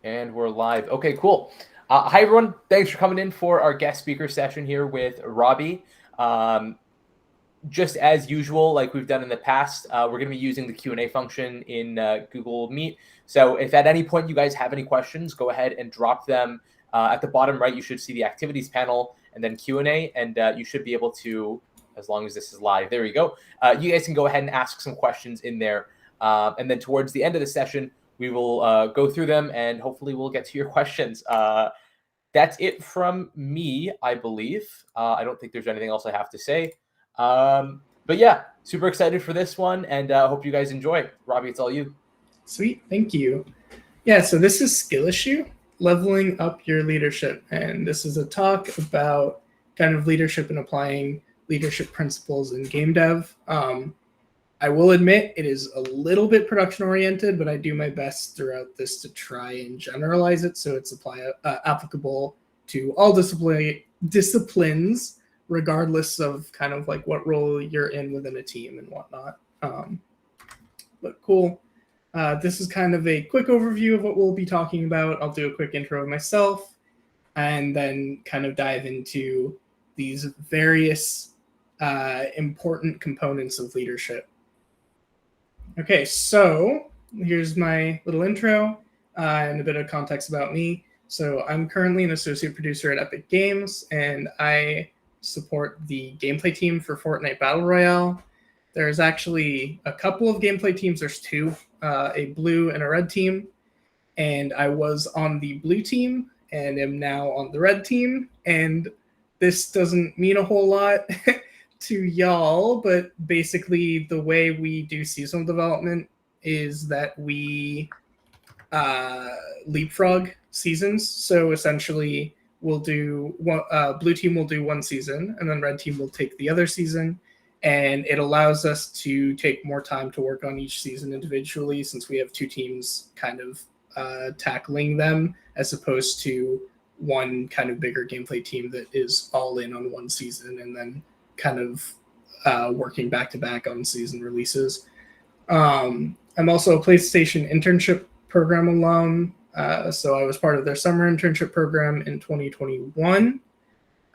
And we're live. Okay, cool. Hi, everyone. Thanks for coming in for our guest speaker session here with Robby. Just as usual, like we've done in the past, we're going to be using the Q&A function in Google Meet. So if at any point you guys have any questions, go ahead and drop them. At the bottom right, you should see the activities panel and then Q&A, and you should be able to, as long as this is live, there you go. You guys can go ahead and ask some questions in there. And then towards the end of the session, we will go through them and hopefully we'll get to your questions. That's it from me, I believe. I don't think there's anything else I have to say. But yeah, super excited for this one and hope you guys enjoy. Robby, it's all you. Sweet, thank you. Yeah, so this is Skill Issue, Leveling Up Your Leadership. And this is a talk about kind of leadership and applying leadership principles in game dev. I will admit it is a little bit production oriented, but I do my best throughout this to try and generalize it so it's applicable to all disciplines, regardless of kind of like what role you're in within a team and whatnot. But cool. This is kind of a quick overview of what we'll be talking about. I'll do a quick intro of myself and then kind of dive into these various important components of leadership. Okay, so here's my little intro and a bit of context about me. So I'm currently an associate producer at Epic Games, and I support the gameplay team for Fortnite Battle Royale. There's actually a couple of gameplay teams. There's two, a blue and a red team. And I was on the blue team and am now on the red team. And this doesn't mean a whole lot to y'all, but basically the way we do seasonal development is that we leapfrog seasons. So essentially we'll do blue team will do one season and then red team will take the other season, and it allows us to take more time to work on each season individually since we have two teams kind of tackling them as opposed to one kind of bigger gameplay team that is all in on one season and then kind of working back to back on season releases. I'm also a PlayStation internship program alum. So I was part of their summer internship program in 2021.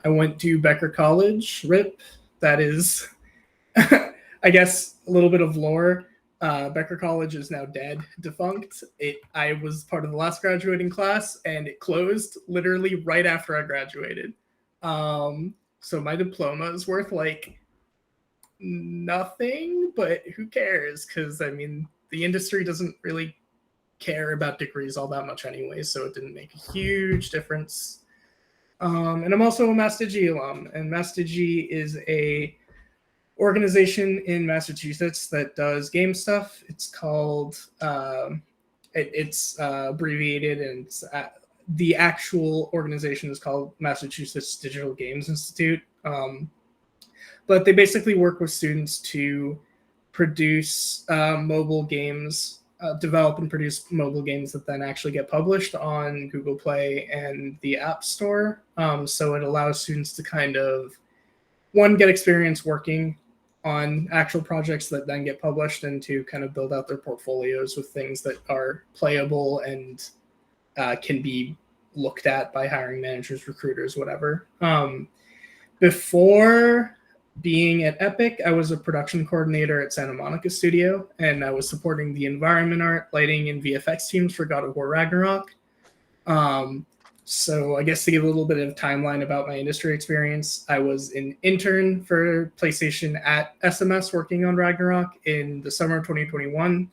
I went to Becker College, RIP. That is, I guess, a little bit of lore. Becker College is now dead, defunct. I was part of the last graduating class, and it closed literally right after I graduated. So my diploma is worth like nothing, but who cares? Because I mean, the industry doesn't really care about degrees all that much anyway, so it didn't make a huge difference. And I'm also a MassDigi alum, and MassDigi is a organization in Massachusetts that does game stuff. It's called it's abbreviated, and it's the actual organization is called Massachusetts Digital Games Institute. But they basically work with students to produce mobile games, develop and produce mobile games that then actually get published on Google Play and the App Store. So it allows students to kind of, one, get experience working on actual projects that then get published, and to kind of build out their portfolios with things that are playable and can be looked at by hiring managers, recruiters, whatever. Before being at Epic, I was a production coordinator at Santa Monica Studio, and I was supporting the environment art, lighting, and VFX teams for God of War Ragnarok. So I guess to give a little bit of timeline about my industry experience, I was an intern for PlayStation at SMS working on Ragnarok in the summer of 2021.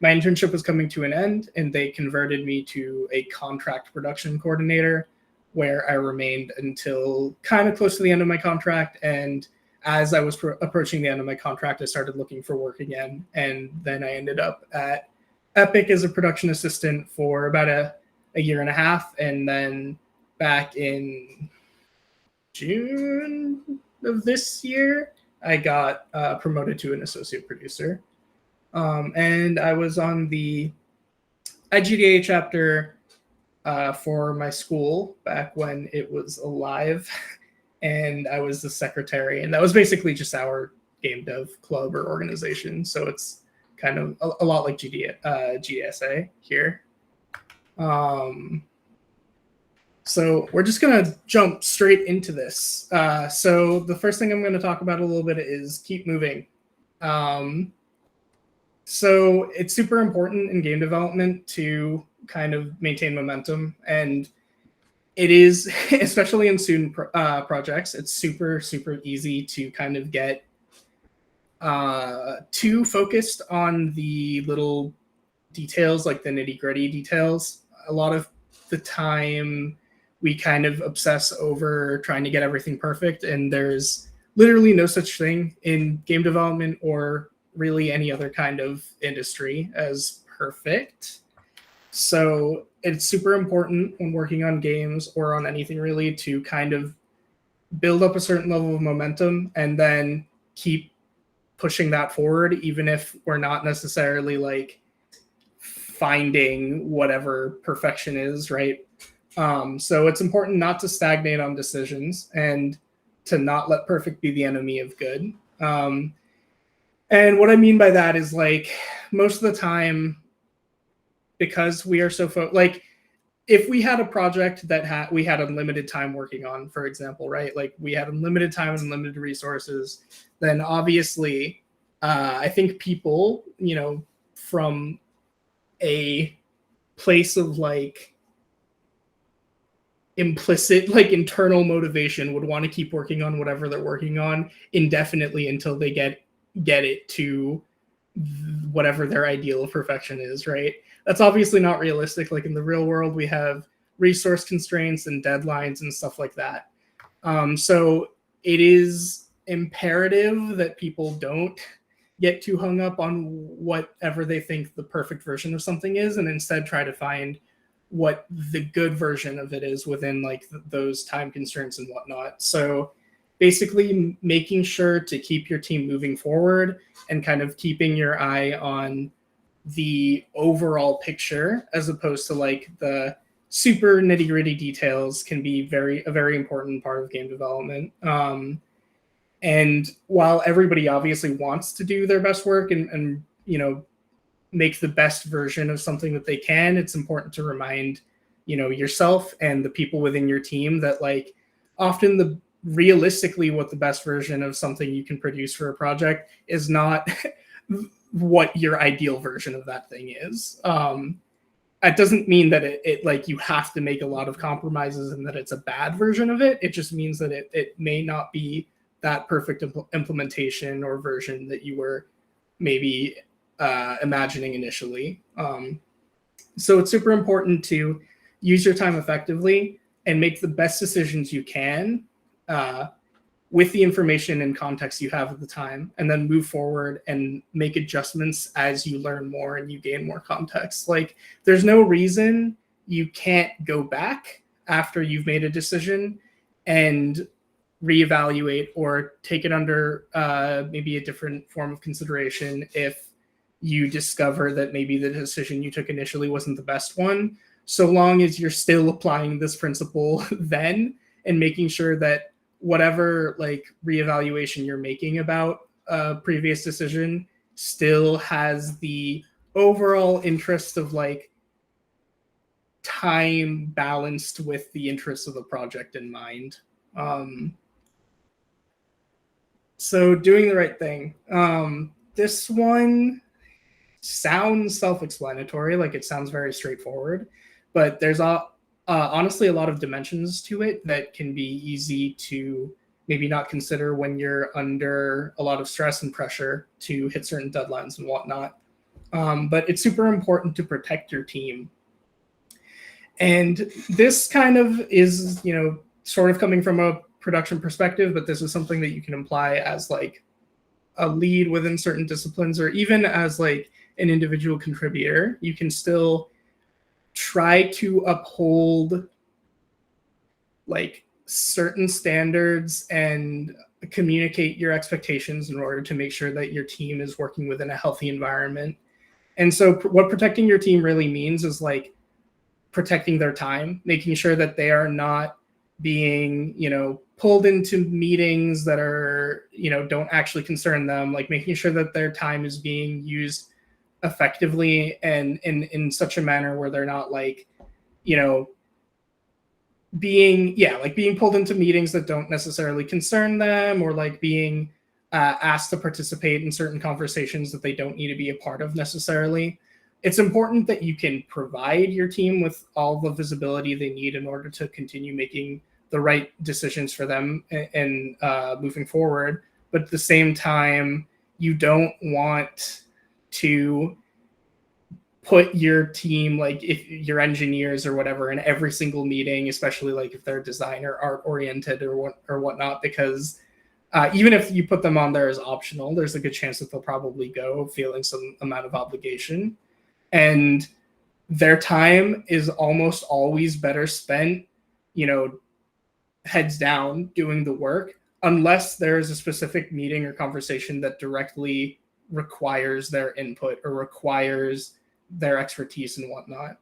My internship was coming to an end, and they converted me to a contract production coordinator, where I remained until kind of close to the end of my contract. And as I was approaching the end of my contract, I started looking for work again. And then I ended up at Epic as a production assistant for about a year and a half. And then back in June of this year, I got promoted to an associate producer. And I was on the IGDA chapter for my school back when it was alive. And I was the secretary, and that was basically just our game dev club or organization. So it's kind of a lot like GDSA here. So we're just going to jump straight into this. So the first thing I'm going to talk about a little bit is keep moving. So it's super important in game development to kind of maintain momentum, and it is, especially in student projects, it's super, super easy to kind of get too focused on the little details, like the nitty-gritty details. A lot of the time we kind of obsess over trying to get everything perfect, and there's literally no such thing in game development or really any other kind of industry as perfect. So it's super important when working on games or on anything really to kind of build up a certain level of momentum and then keep pushing that forward, even if we're not necessarily like finding whatever perfection is, right? So it's important not to stagnate on decisions and to not let perfect be the enemy of good. And what I mean by that is, like, most of the time, because we are so like, if we had a project that we had unlimited time working on, for example, right? Like, we had unlimited time and unlimited resources, then obviously, I think people, from a place of like implicit, like internal motivation, would want to keep working on whatever they're working on indefinitely until they get it to whatever their ideal of perfection is, right? That's obviously not realistic. Like, in the real world, we have resource constraints and deadlines and stuff like that. So it is imperative that people don't get too hung up on whatever they think the perfect version of something is, and instead try to find what the good version of it is within like those time constraints and whatnot. So basically making sure to keep your team moving forward and kind of keeping your eye on the overall picture, as opposed to like the super nitty gritty details, can be a very important part of game development. And while everybody obviously wants to do their best work and make the best version of something that they can, it's important to remind yourself and the people within your team that, like, often realistically what the best version of something you can produce for a project is not what your ideal version of that thing is. That doesn't mean that it like you have to make a lot of compromises and that it's a bad version of it. It just means that it may not be that perfect implementation or version that you were maybe imagining initially. So it's super important to use your time effectively and make the best decisions you can with the information and context you have at the time, and then move forward and make adjustments as you learn more and you gain more context. Like, there's no reason you can't go back after you've made a decision and reevaluate or take it under maybe a different form of consideration if you discover that maybe the decision you took initially wasn't the best one, so long as you're still applying this principle then and making sure that whatever like reevaluation you're making about a previous decision still has the overall interest of like time balanced with the interests of the project in mind. So doing the right thing. This one sounds self-explanatory, like it sounds very straightforward, but there's honestly a lot of dimensions to it that can be easy to maybe not consider when you're under a lot of stress and pressure to hit certain deadlines and whatnot. But it's super important to protect your team. And this kind of is, sort of coming from a production perspective, but this is something that you can apply as like a lead within certain disciplines, or even as like an individual contributor. You can still try to uphold like certain standards and communicate your expectations in order to make sure that your team is working within a healthy environment. And so what protecting your team really means is like protecting their time, making sure that they are not being, pulled into meetings that are, don't actually concern them, like making sure that their time is being used effectively and in such a manner where they're not like being pulled into meetings that don't necessarily concern them, or like being asked to participate in certain conversations that they don't need to be a part of necessarily. It's important that you can provide your team with all the visibility they need in order to continue making the right decisions for them and moving forward. But at the same time, you don't want to put your team, like if your engineers or whatever, in every single meeting, especially like if they're design or art oriented or whatnot, because even if you put them on there as optional, there's a good chance that they'll probably go feeling some amount of obligation. And their time is almost always better spent, heads down doing the work, unless there is a specific meeting or conversation that directly requires their input or requires their expertise and whatnot.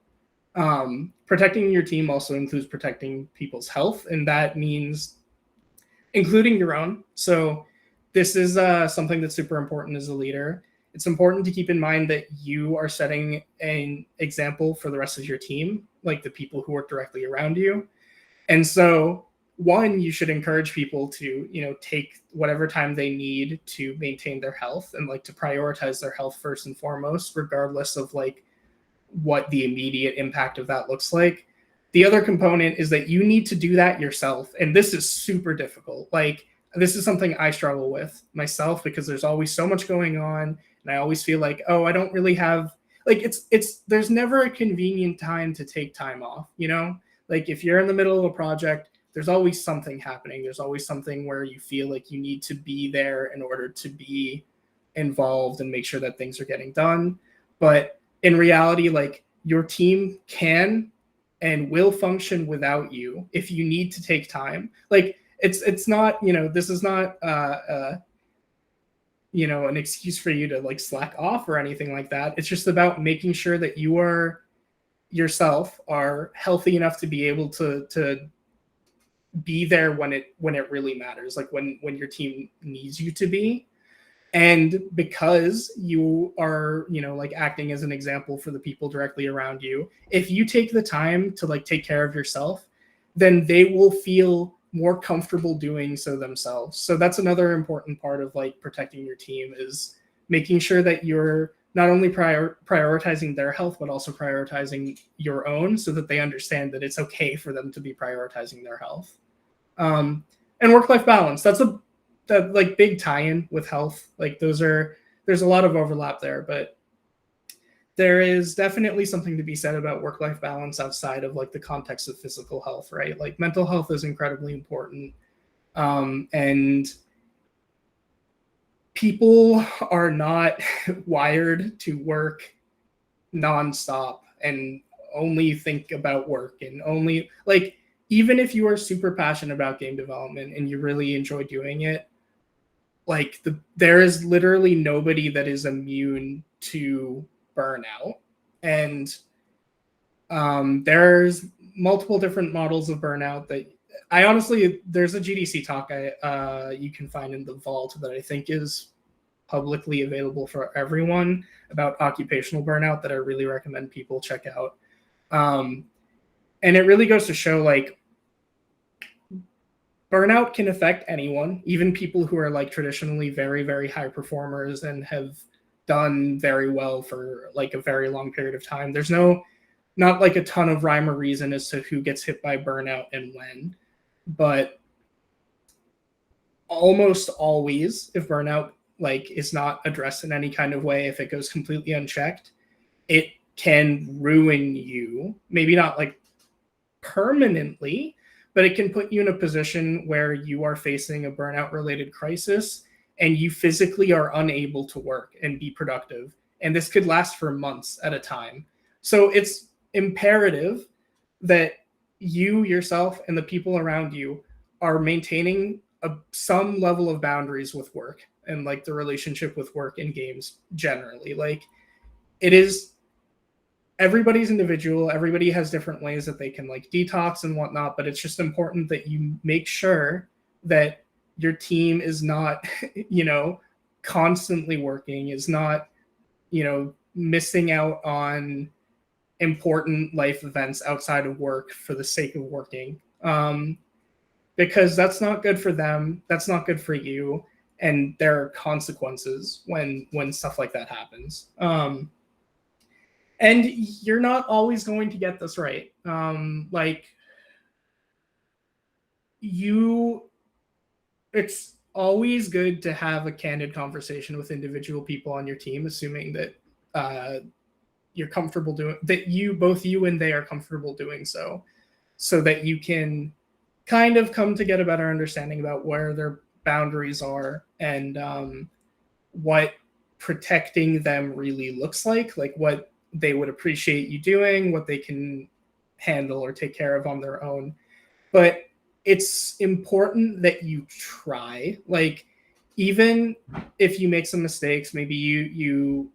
Protecting your team also includes protecting people's health, and that means including your own. So this is something that's super important as a leader. It's important to keep in mind that you are setting an example for the rest of your team, like the people who work directly around you. And so, one, you should encourage people to, take whatever time they need to maintain their health and like to prioritize their health first and foremost, regardless of like what the immediate impact of that looks like. The other component is that you need to do that yourself. And this is super difficult. Like, this is something I struggle with myself because there's always so much going on. And I always feel like, oh, I don't really have, like, there's never a convenient time to take time off, Like, if you're in the middle of a project, there's always something happening. There's always something where you feel like you need to be there in order to be involved and make sure that things are getting done. But in reality, like, your team can and will function without you if you need to take time. Like, it's not, this is not an excuse for you to like slack off or anything like that. It's just about making sure that you are yourself are healthy enough to be able to be there when it really matters, like when your team needs you to be. And because you are, like acting as an example for the people directly around you, if you take the time to like take care of yourself, then they will feel more comfortable doing so themselves. So that's another important part of like protecting your team, is making sure that you're not only prioritizing their health, but also prioritizing your own, so that they understand that it's okay for them to be prioritizing their health. And work-life balance, that's that like big tie-in with health. Like there's a lot of overlap there, but there is definitely something to be said about work-life balance outside of like the context of physical health, right? Like mental health is incredibly important. And people are not wired to work nonstop and only think about work and only like, even if you are super passionate about game development and you really enjoy doing it, like there is literally nobody that is immune to burnout. And there's multiple different models of burnout that I honestly, there's a GDC talk you can find in the vault that I think is publicly available for everyone about occupational burnout that I really recommend people check out. And it really goes to show like burnout can affect anyone, even people who are like traditionally very, very high performers and have done very well for like a very long period of time. There's not like a ton of rhyme or reason as to who gets hit by burnout and when, but almost always, if burnout like is not addressed in any kind of way, if it goes completely unchecked, it can ruin you. Maybe not like permanently, but it can put you in a position where you are facing a burnout related crisis and you physically are unable to work and be productive. And this could last for months at a time. So it's imperative that you yourself and the people around you are maintaining some level of boundaries with work and like the relationship with work and games generally. Like it is, everybody's individual. Everybody has different ways that they can like detox and whatnot, but it's just important that you make sure that your team is not, constantly working, is not, missing out on important life events outside of work for the sake of working, because that's not good for them. That's not good for you. And there are consequences when stuff like that happens. And you're not always going to get this right. It's always good to have a candid conversation with individual people on your team, assuming that you're comfortable doing that. Both you and they are comfortable doing so that you can kind of come to get a better understanding about where their boundaries are and what protecting them really looks like what they would appreciate you doing, what they can handle or take care of on their own. But it's important that you try. Like, even if you make some mistakes, maybe you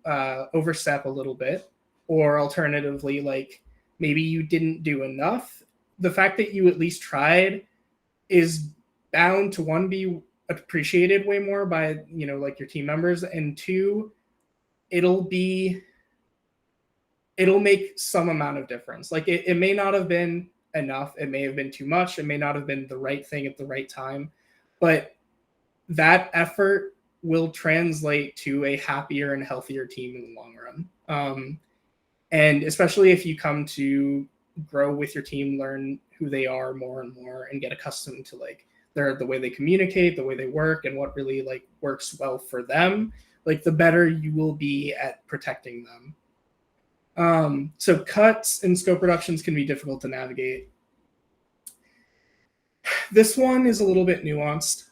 overstep a little bit, or alternatively, like maybe you didn't do enough. The fact that you at least tried is bound to, one, be appreciated way more by, like your team members, and two, it'll make some amount of difference. Like it may not have been enough, it may have been too much, it may not have been the right thing at the right time, but that effort will translate to a happier and healthier team in the long run. And especially if you come to grow with your team, learn who they are more and more, and get accustomed to like the way they communicate, the way they work, and what really like works well for them, like the better you will be at protecting them. So cuts and scope reductions can be difficult to navigate. This one is a little bit nuanced.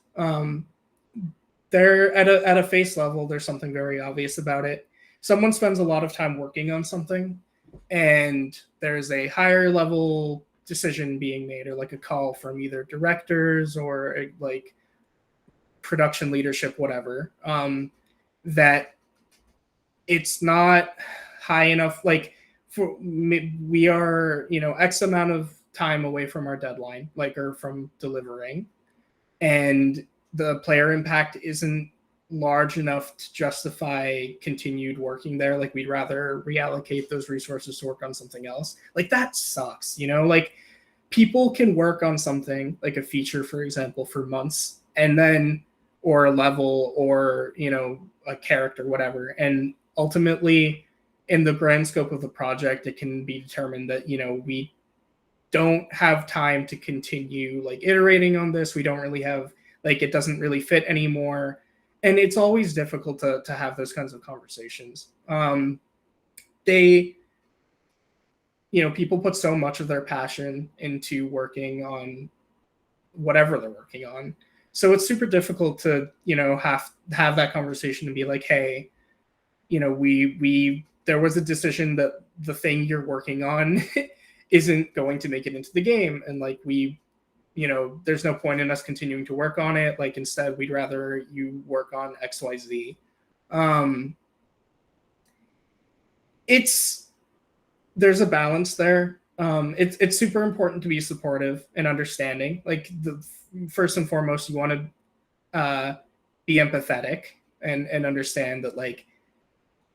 They're at a face level, there's something very obvious about it. Someone spends a lot of time working on something, and there's a higher level decision being made, or like a call from either directors or like production leadership, whatever, that it's not high enough. Like, we are, X amount of time away from our deadline, like, or from delivering, and the player impact isn't large enough to justify continued working there. Like, we'd rather reallocate those resources to work on something else. Like, that sucks, like people can work on something like a feature, for example, for months, and then, or a level, or, a character, whatever. And ultimately, in the grand scope of the project, it can be determined that, we don't have time to continue like iterating on this. We don't really have, like, it doesn't really fit anymore. And it's always difficult to have those kinds of conversations. People put so much of their passion into working on whatever they're working on. So it's super difficult to, have that conversation and be like, hey, there was a decision that the thing you're working on isn't going to make it into the game. And like, there's no point in us continuing to work on it. Like, instead, we'd rather you work on XYZ. There's a balance there. It's super important to be supportive and understanding. Like, first and foremost, you want to be empathetic and understand that, like,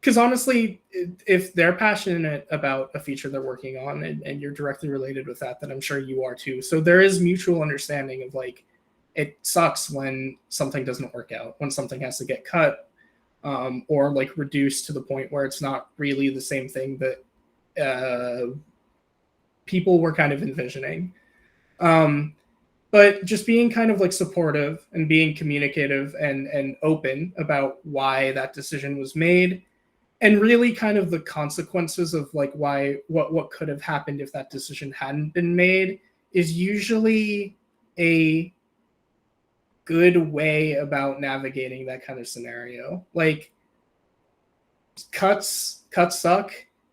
because honestly, if they're passionate about a feature they're working on, and you're directly related with that, then I'm sure you are too. So there is mutual understanding of, like, it sucks when something doesn't work out, when something has to get cut, or like reduced to the point where it's not really the same thing that people were kind of envisioning. But just being kind of like supportive and being communicative and open about why that decision was made, and really kind of the consequences of like what could have happened if that decision hadn't been made, is usually a good way about navigating that kind of scenario. Like, cuts suck.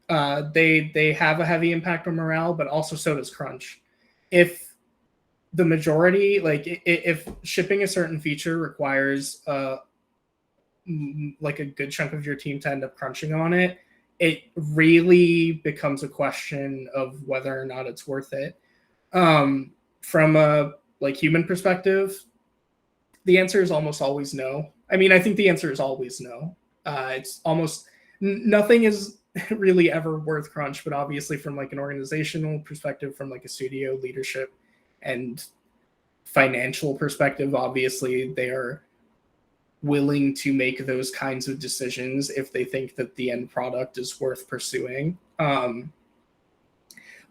They have a heavy impact on morale, but also so does crunch. If the majority, like, if shipping a certain feature requires like a good chunk of your team to end up crunching on it, it really becomes a question of whether or not it's worth it. From a like human perspective, the answer is almost always no. I mean, I think the answer is always no. It's almost nothing is really ever worth crunch, but obviously from like an organizational perspective, from like a studio leadership and financial perspective, obviously they are willing to make those kinds of decisions if they think that the end product is worth pursuing.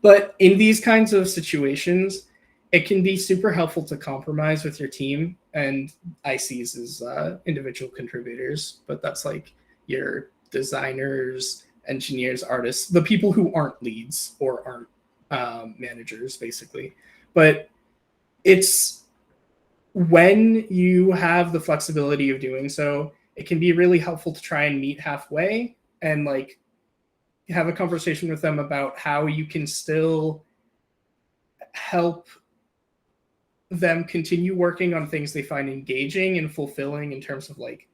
But in these kinds of situations, it can be super helpful to compromise with your team and ICs as individual contributors, but that's like your designers, engineers, artists, the people who aren't leads or aren't managers, basically. But it's when you have the flexibility of doing so, it can be really helpful to try and meet halfway and like have a conversation with them about how you can still help them continue working on things they find engaging and fulfilling in terms of like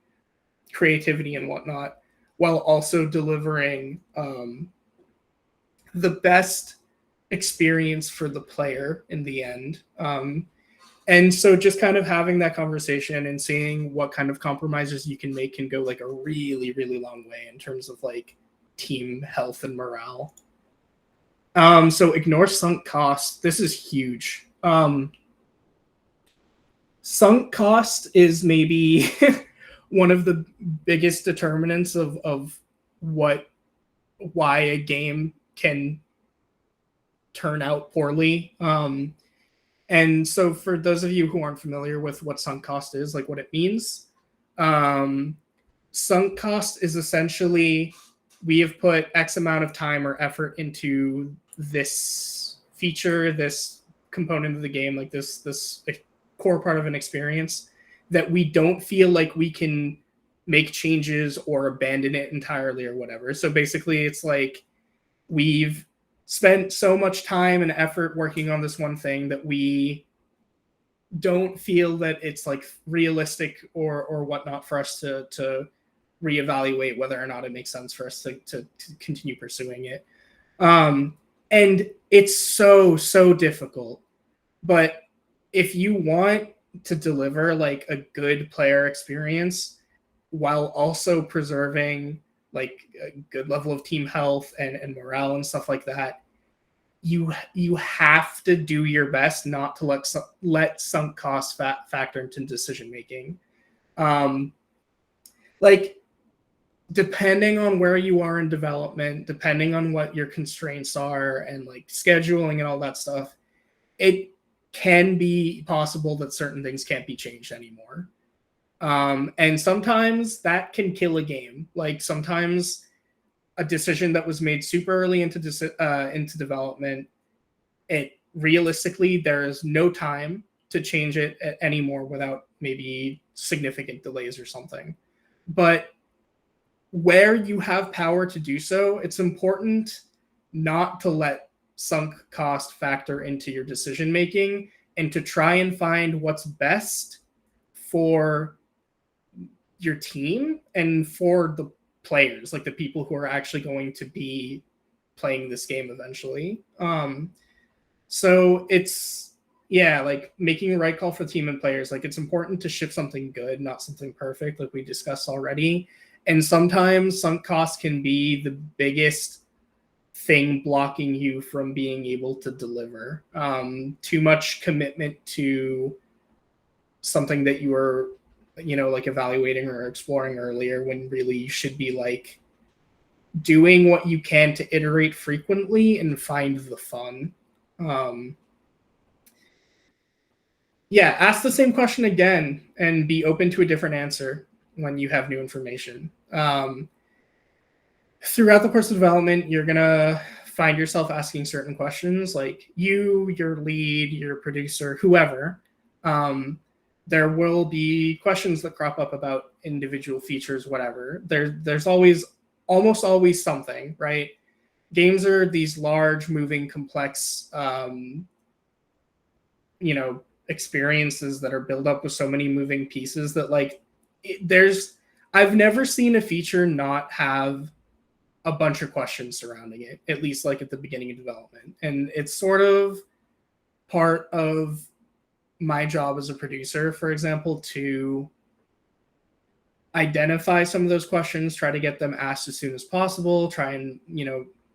creativity and whatnot, while also delivering the best experience for the player in the end. And so just kind of having that conversation and seeing what kind of compromises you can make can go like a really, really long way in terms of like team health and morale. So ignore sunk costs. This is huge. Sunk cost is maybe one of the biggest determinants of why a game can turn out poorly. And so for those of you who aren't familiar with what sunk cost is, like what it means, sunk cost is essentially we have put X amount of time or effort into this feature, this component of the game, like this core part of an experience that we don't feel like we can make changes or abandon it entirely or whatever. So basically it's like we've spent so much time and effort working on this one thing that we don't feel that it's like realistic or whatnot for us to reevaluate whether or not it makes sense for us to continue pursuing it. And it's so difficult. But if you want to deliver like a good player experience while also preserving like a good level of team health and morale and stuff like that, you have to do your best not to let sunk costs factor into decision making. Like depending on where you are in development, depending on what your constraints are and like scheduling and all that stuff, it can be possible that certain things can't be changed anymore. And sometimes that can kill a game. Like sometimes a decision that was made super early into development, it realistically, there is no time to change it anymore without maybe significant delays or something. But where you have power to do so, it's important not to let sunk cost factor into your decision making and to try and find what's best for your team and for the players, like the people who are actually going to be playing this game eventually. So it's, yeah, like making the right call for the team and players. Like it's important to ship something good, not something perfect, like we discussed already. And sometimes sunk costs can be the biggest thing blocking you from being able to deliver. Too much commitment to something that you are, like evaluating or exploring earlier, when really you should be like doing what you can to iterate frequently and find the fun. Yeah, ask the same question again and be open to a different answer when you have new information. Throughout the course of development, you're going to find yourself asking certain questions, like you, your lead, your producer, whoever. There will be questions that crop up about individual features, whatever. There's almost always something, right? Games are these large, moving, complex, experiences that are built up with so many moving pieces that I've never seen a feature not have a bunch of questions surrounding it, at least like at the beginning of development. And it's sort of part of my job as a producer, for example, to identify some of those questions, try to get them asked as soon as possible, try and,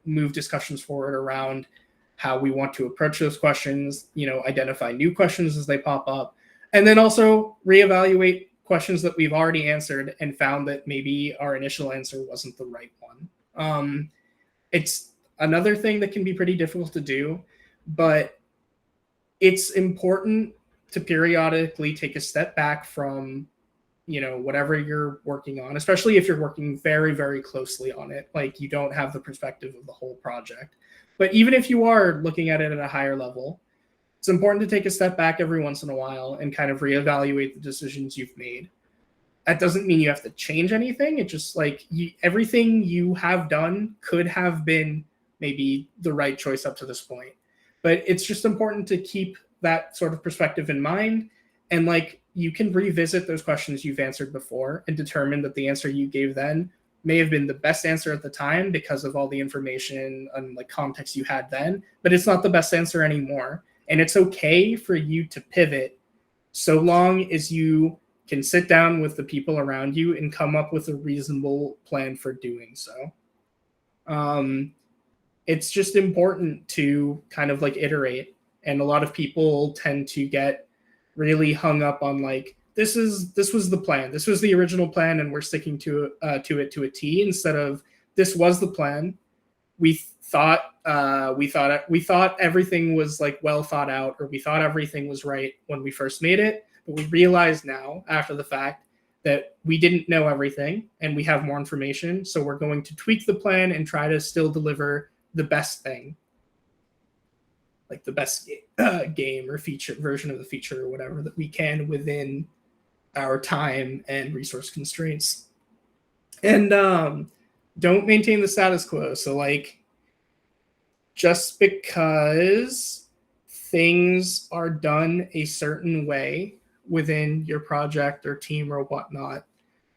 move discussions forward around how we want to approach those questions, identify new questions as they pop up, and then also reevaluate questions that we've already answered and found that maybe our initial answer wasn't the right one. It's another thing that can be pretty difficult to do, but it's important to periodically take a step back from whatever you're working on, especially if you're working very, very closely on it. Like, you don't have the perspective of the whole project. But even if you are looking at it at a higher level, it's important to take a step back every once in a while and kind of reevaluate the decisions you've made. That doesn't mean you have to change anything. It's just like everything you have done could have been maybe the right choice up to this point. But it's just important to keep that sort of perspective in mind. And like, you can revisit those questions you've answered before and determine that the answer you gave then may have been the best answer at the time because of all the information and like context you had then, but it's not the best answer anymore. And it's okay for you to pivot so long as you can sit down with the people around you and come up with a reasonable plan for doing so. It's just important to kind of like iterate. And a lot of people tend to get really hung up on like, this was the plan. This was the original plan, and we're sticking to it to a T, instead of this was the plan. We thought everything was like well thought out, or we thought everything was right when we first made it, but we realize now after the fact that we didn't know everything and we have more information. So we're going to tweak the plan and try to still deliver the best thing, like the best game or feature version of the feature or whatever that we can within our time and resource constraints. And don't maintain the status quo. So like, just because things are done a certain way within your project or team or whatnot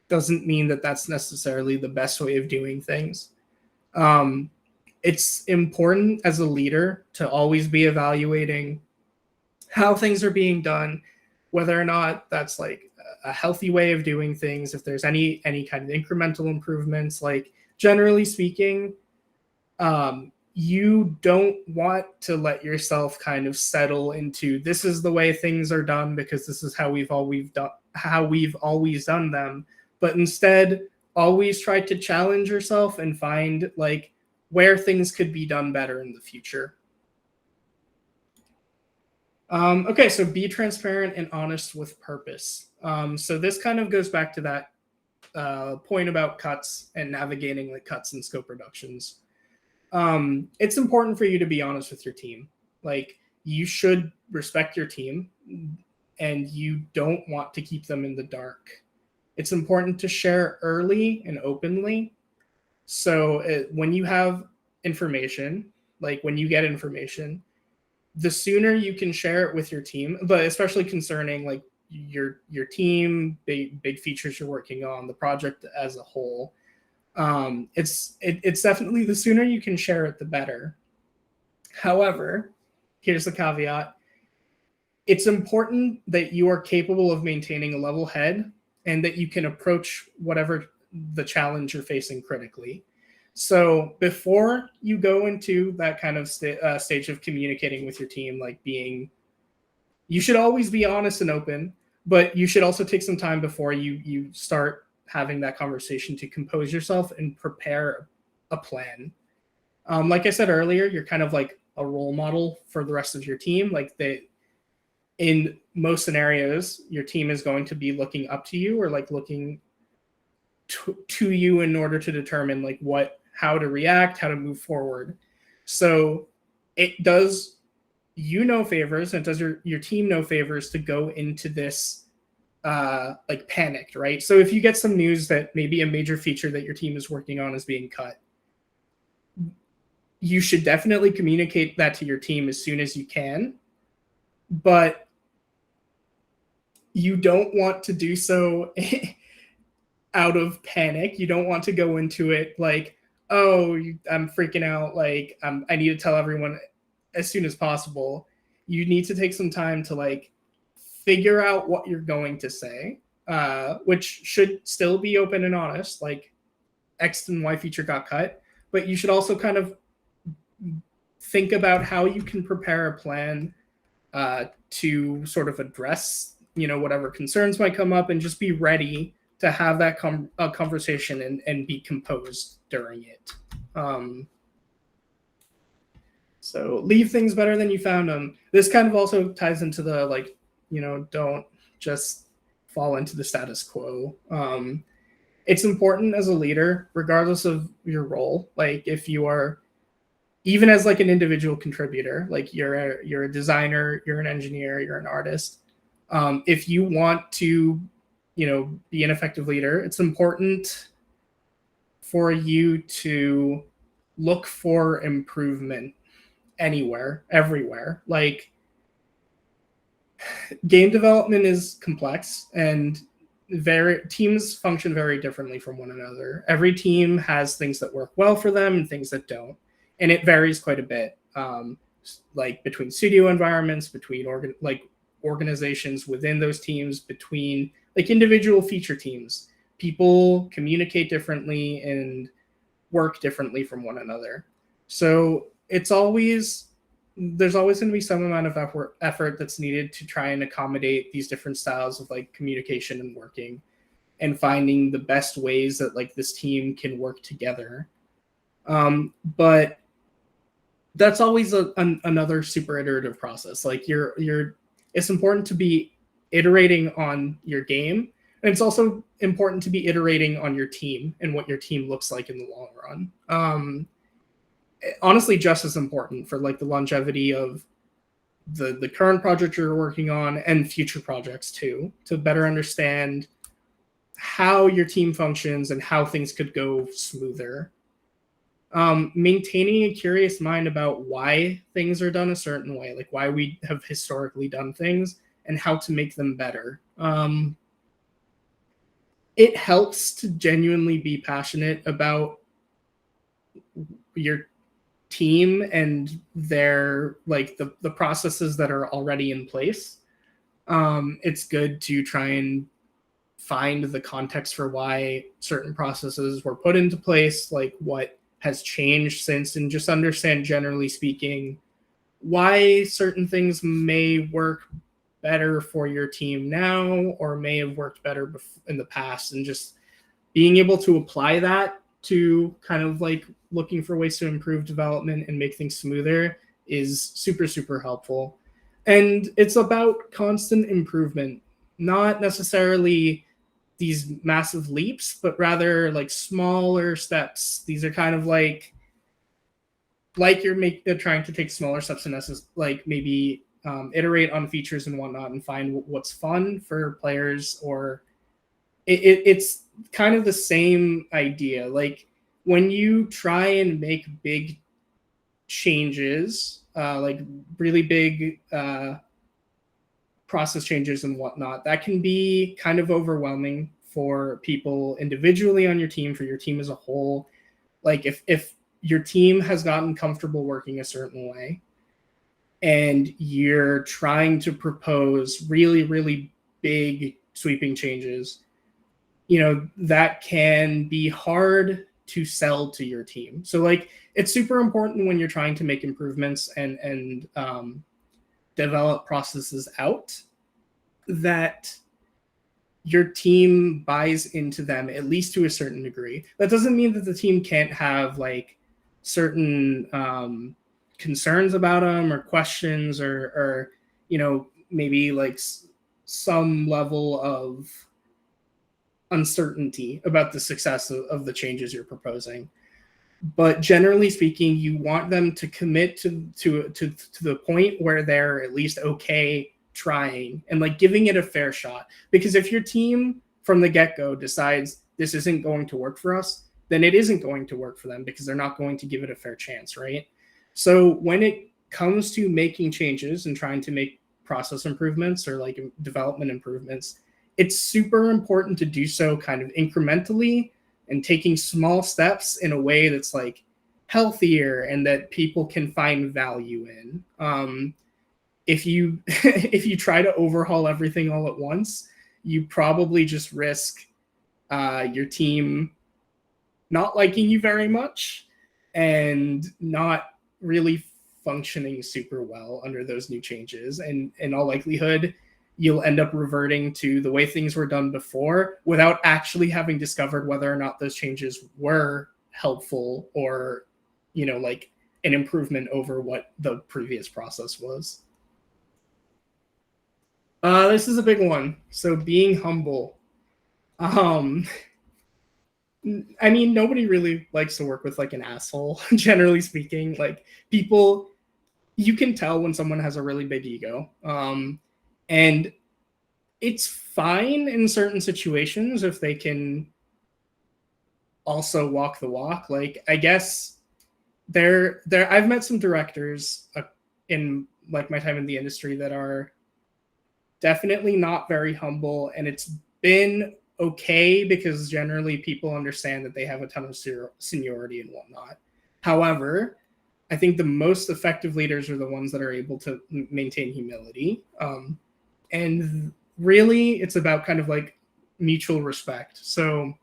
doesn't mean that that's necessarily the best way of doing things. It's important as a leader to always be evaluating how things are being done, whether or not that's like a healthy way of doing things, if there's any kind of incremental improvements. Like, generally speaking, you don't want to let yourself kind of settle into, this is the way things are done because this is how we've always done them, but instead always try to challenge yourself and find like where things could be done better in the future. Okay, so be transparent and honest with purpose. So this kind of goes back to that point about cuts and navigating like cuts and scope reductions. It's important for you to be honest with your team. Like, you should respect your team and you don't want to keep them in the dark. It's important to share early and openly. So when you have information, like when you get information, the sooner you can share it with your team, but especially concerning like your team, big features you're working on, the project as a whole, it's definitely the sooner you can share it, the better. However, here's the caveat. It's important that you are capable of maintaining a level head and that you can approach whatever the challenge you're facing critically. So before you go into that kind of stage of communicating with your team, like you should always be honest and open, but you should also take some time before you start having that conversation to compose yourself and prepare a plan. Like I said earlier, you're kind of like a role model for the rest of your team. Like, in most scenarios, your team is going to be looking up to you or like looking to you in order to determine like how to react, how to move forward. So it does you no favors, and it does your team no favors to go into this like panicked, right? So if you get some news that maybe a major feature that your team is working on is being cut, you should definitely communicate that to your team as soon as you can, but you don't want to do so out of panic. You don't want to go into it like, oh, I'm freaking out, like I need to tell everyone as soon as possible. You need to take some time to like figure out what you're going to say. which should still be open and honest, like X and Y feature got cut, but you should also kind of think about how you can prepare a plan to sort of address, whatever concerns might come up, and just be ready to have that conversation and be composed during it. So leave things better than you found them. This kind of also ties into the, don't just fall into the status quo. It's important as a leader, regardless of your role. Like if you are, even as like an individual contributor, like you're a designer, you're an engineer, you're an artist. If you want to, be an effective leader, it's important for you to look for improvement anywhere, everywhere. Like game development is complex, and teams function very differently from one another. Every team has things that work well for them and things that don't, and it varies quite a bit. Like between studio environments, between organizations within those teams, between like individual feature teams, people communicate differently and work differently from one another. So there's always going to be some amount of effort that's needed to try and accommodate these different styles of like communication and working, and finding the best ways that like this team can work together. But that's always another super iterative process. Like it's important to be iterating on your game, and it's also important to be iterating on your team and what your team looks like in the long run. Honestly, just as important for like the longevity of the current project you're working on and future projects too, to better understand how your team functions and how things could go smoother. Maintaining a curious mind about why things are done a certain way, like why we have historically done things and how to make them better. It helps to genuinely be passionate about your team and their like the processes that are already in place. It's good to try and find the context for why certain processes were put into place, like what has changed since, and just understand, generally speaking, why certain things may work better for your team now or may have worked better in the past, and just being able to apply that to kind of like looking for ways to improve development and make things smoother is super, super helpful. And it's about constant improvement, not necessarily these massive leaps, but rather like smaller steps. These are kind of like you're trying to take smaller steps in essence, like maybe iterate on features and whatnot and find what's fun for players, or it's kind of the same idea. Like when you try and make big changes, like really big process changes and whatnot, that can be kind of overwhelming for people individually on your team, for your team as a whole. Like if your team has gotten comfortable working a certain way and you're trying to propose really, really big sweeping changes, that can be hard to sell to your team. So like it's super important when you're trying to make improvements and develop processes out, that your team buys into them, at least to a certain degree. That doesn't mean that the team can't have like certain concerns about them or questions or maybe like some level of uncertainty about the success of the changes you're proposing. But generally speaking, you want them to commit to the point where they're at least okay trying and like giving it a fair shot. Because if your team from the get-go decides this isn't going to work for us, then it isn't going to work for them, because they're not going to give it a fair chance, right? So when it comes to making changes and trying to make process improvements or like development improvements, it's super important to do so kind of incrementally and taking small steps in a way that's like healthier and that people can find value in. If you if you try to overhaul everything all at once, you probably just risk your team not liking you very much and not really functioning super well under those new changes. And in all likelihood, you'll end up reverting to the way things were done before without actually having discovered whether or not those changes were helpful or, like an improvement over what the previous process was. This is a big one. So being humble. I mean, nobody really likes to work with like an asshole, generally speaking. Like people, you can tell when someone has a really big ego. And it's fine in certain situations if they can also walk the walk. Like, I guess I've met some directors in like my time in the industry that are definitely not very humble, and it's been okay because generally people understand that they have a ton of seniority and whatnot. However, I think the most effective leaders are the ones that are able to maintain humility. And really, it's about kind of like mutual respect. So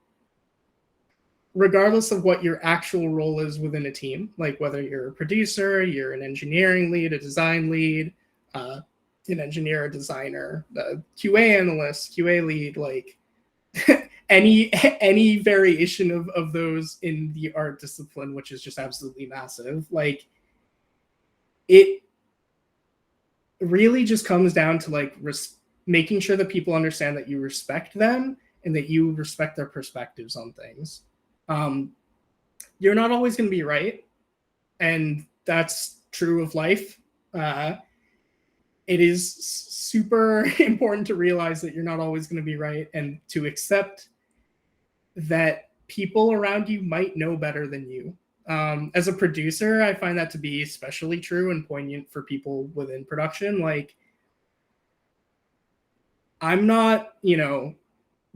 regardless of what your actual role is within a team, like whether you're a producer, you're an engineering lead, a design lead, an engineer, a designer, a QA analyst, QA lead, like any variation of those in the art discipline, which is just absolutely massive. Like, it really just comes down to like making sure that people understand that you respect them and that you respect their perspectives on things. You're not always going to be right, and that's true of life. It is super important to realize that you're not always going to be right, and to accept that people around you might know better than you. As a producer, I find that to be especially true and poignant for people within production. Like, I'm not, the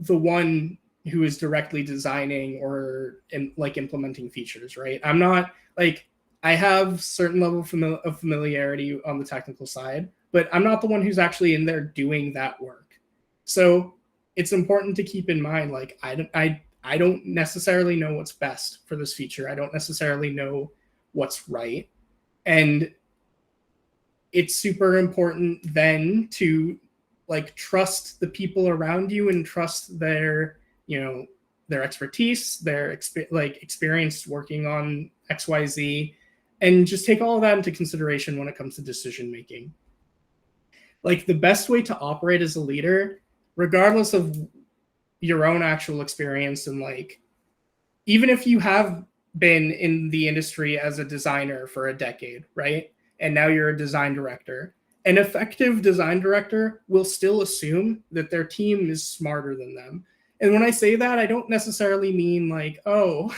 one who is directly designing or implementing features, right? I'm not like, I have certain level of familiarity on the technical side, but I'm not the one who's actually in there doing that work. So it's important to keep in mind, like, I don't necessarily know what's best for this feature. I don't necessarily know what's right. And it's super important then to like trust the people around you and trust their, their expertise, their experience working on XYZ, and just take all of that into consideration when it comes to decision making. Like, the best way to operate as a leader, regardless of your own actual experience, and like, even if you have been in the industry as a designer for a decade, right? And now you're a design director. An effective design director will still assume that their team is smarter than them. And when I say that, I don't necessarily mean like, oh,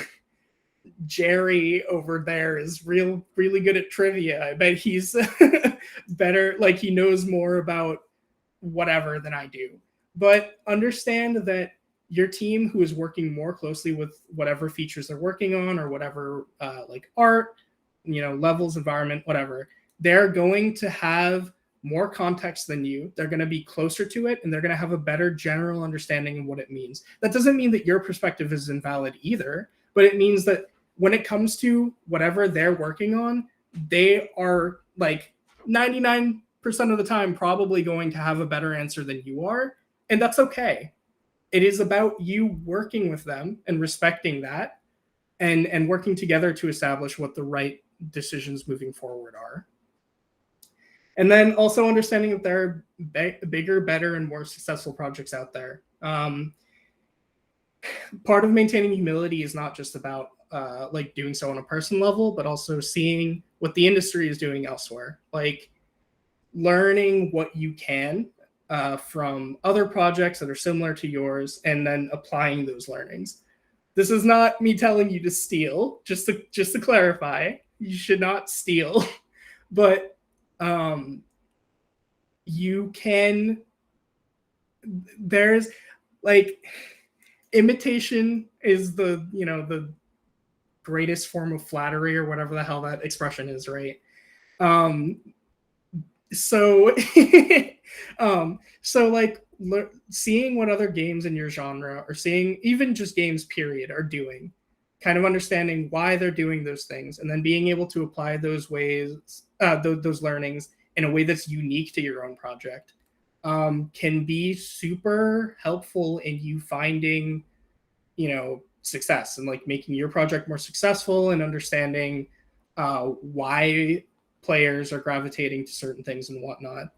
Jerry over there is really good at trivia. I bet he's better, like he knows more about whatever than I do. But understand that your team, who is working more closely with whatever features they're working on, or whatever like art, levels, environment, whatever, they're going to have more context than you. They're going to be closer to it, and they're going to have a better general understanding of what it means. That doesn't mean that your perspective is invalid either, but it means that when it comes to whatever they're working on, they are like 99% of the time probably going to have a better answer than you are. And that's okay. It is about you working with them and respecting that, and working together to establish what the right decisions moving forward are. And then also understanding that there are bigger, better, and more successful projects out there. Part of maintaining humility is not just about like doing so on a personal level, but also seeing what the industry is doing elsewhere. Like, learning what you can from other projects that are similar to yours, and then applying those learnings. This is not me telling you to steal, just to clarify. You should not steal, but you can. There's like, imitation is the greatest form of flattery, or whatever the hell that expression is, right? So so like, seeing what other games in your genre, or seeing even just games period, are doing, kind of understanding why they're doing those things, and then being able to apply those those learnings in a way that's unique to your own project, can be super helpful in you finding, success, and like making your project more successful, and understanding why players are gravitating to certain things and whatnot.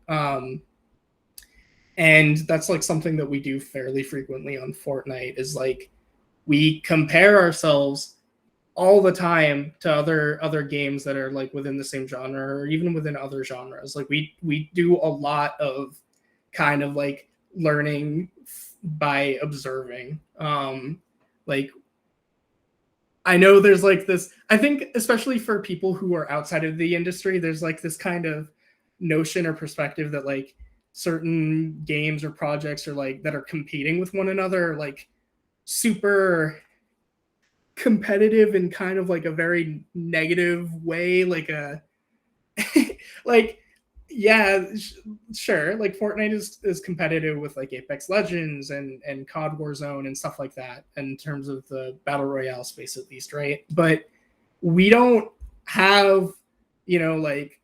And that's like something that we do fairly frequently on Fortnite, is like we compare ourselves all the time to other games that are like within the same genre, or even within other genres. Like we do a lot of kind of like learning by observing. Like I know there's like this, I think especially for people who are outside of the industry, there's like this kind of notion or perspective that like certain games or projects are like that are competing with one another, are like super competitive in kind of like a very negative way, like a like, yeah, sure, like Fortnite is competitive with like Apex Legends and COD Warzone and stuff like that, in terms of the battle royale space at least, right? But we don't have, like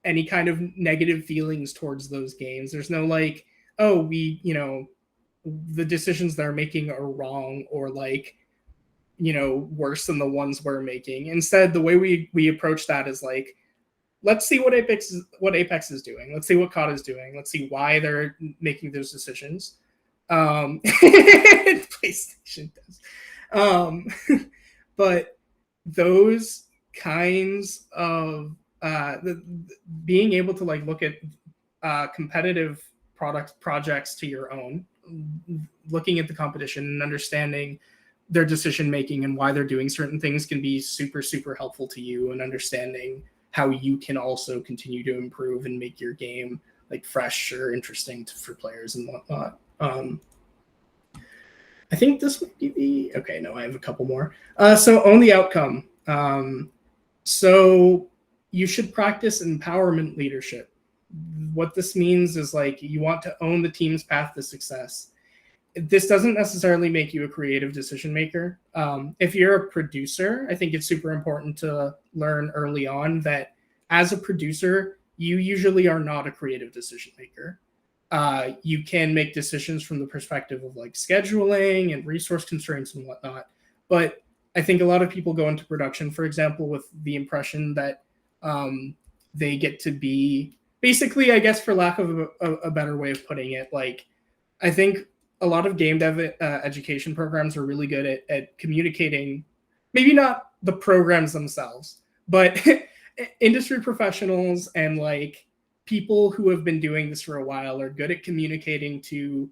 any kind of negative feelings towards those games. There's no like, oh, we, the decisions they're making are wrong, or like, worse than the ones we're making. Instead, the way we approach that is like, let's see what Apex is doing. Let's see what COD is doing. Let's see why they're making those decisions. PlayStation does. But those kinds of being able to like look at competitive projects to your own, looking at the competition and understanding their decision making and why they're doing certain things, can be super, super helpful to you, and understanding how you can also continue to improve and make your game like fresh or interesting for players and whatnot. I think this would be okay. No, I have a couple more. So own the outcome. So you should practice empowerment leadership. What this means is like, you want to own the team's path to success. This doesn't necessarily make you a creative decision maker. If you're a producer, I think it's super important to learn early on that as a producer, you usually are not a creative decision maker. You can make decisions from the perspective of like scheduling and resource constraints and whatnot. But I think a lot of people go into production, for example, with the impression that they get to be basically, I guess, for lack of a better way of putting it, like, I think a lot of game dev education programs are really good at communicating, maybe not the programs themselves, but industry professionals and like people who have been doing this for a while are good at communicating to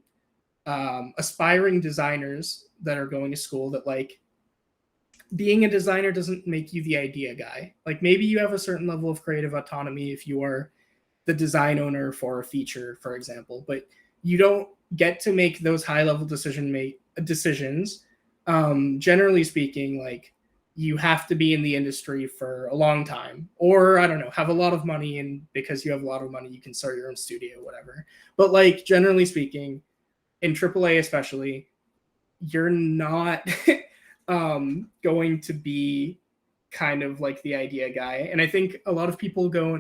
aspiring designers that are going to school that like, being a designer doesn't make you the idea guy. Like, maybe you have a certain level of creative autonomy if you are the design owner for a feature, for example, but you don't get to make those high level decisions. Generally speaking, like, you have to be in the industry for a long time, or I don't know, have a lot of money, and because you have a lot of money, you can start your own studio, whatever. But like, generally speaking, in AAA especially, you're not going to be kind of like the idea guy. And I think a lot of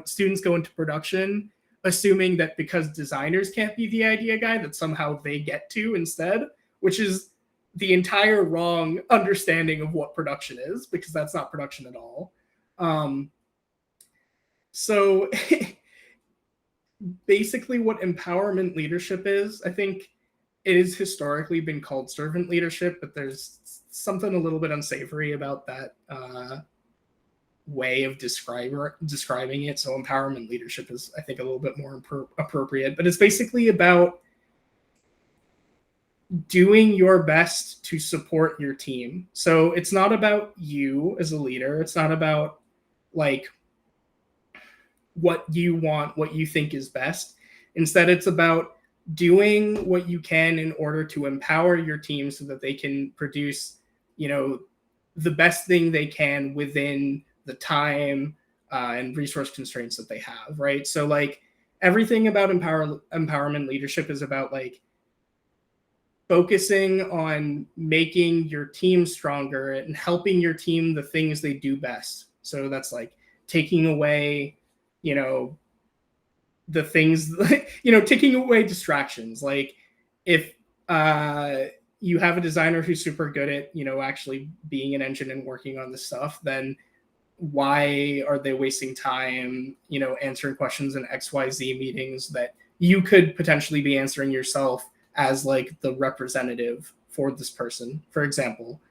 students go into production assuming that because designers can't be the idea guy, that somehow they get to instead, which is the entire wrong understanding of what production is, because that's not production at all. So basically what empowerment leadership is, I think it has historically been called servant leadership, but there's something a little bit unsavory about that way of describing it. So empowerment leadership is, I think, a little bit more appropriate, but it's basically about doing your best to support your team. So it's not about you as a leader. It's not about like what you want, what you think is best. Instead, it's about doing what you can in order to empower your team so that they can produce, the best thing they can within the time and resource constraints that they have, right? So like, everything about empowerment leadership is about like focusing on making your team stronger and helping your team the things they do best. So that's like taking away, the things, taking away distractions. Like if you have a designer who's super good at, actually being an engine and working on this stuff, then why are they wasting time, answering questions in XYZ meetings that you could potentially be answering yourself as like the representative for this person, for example.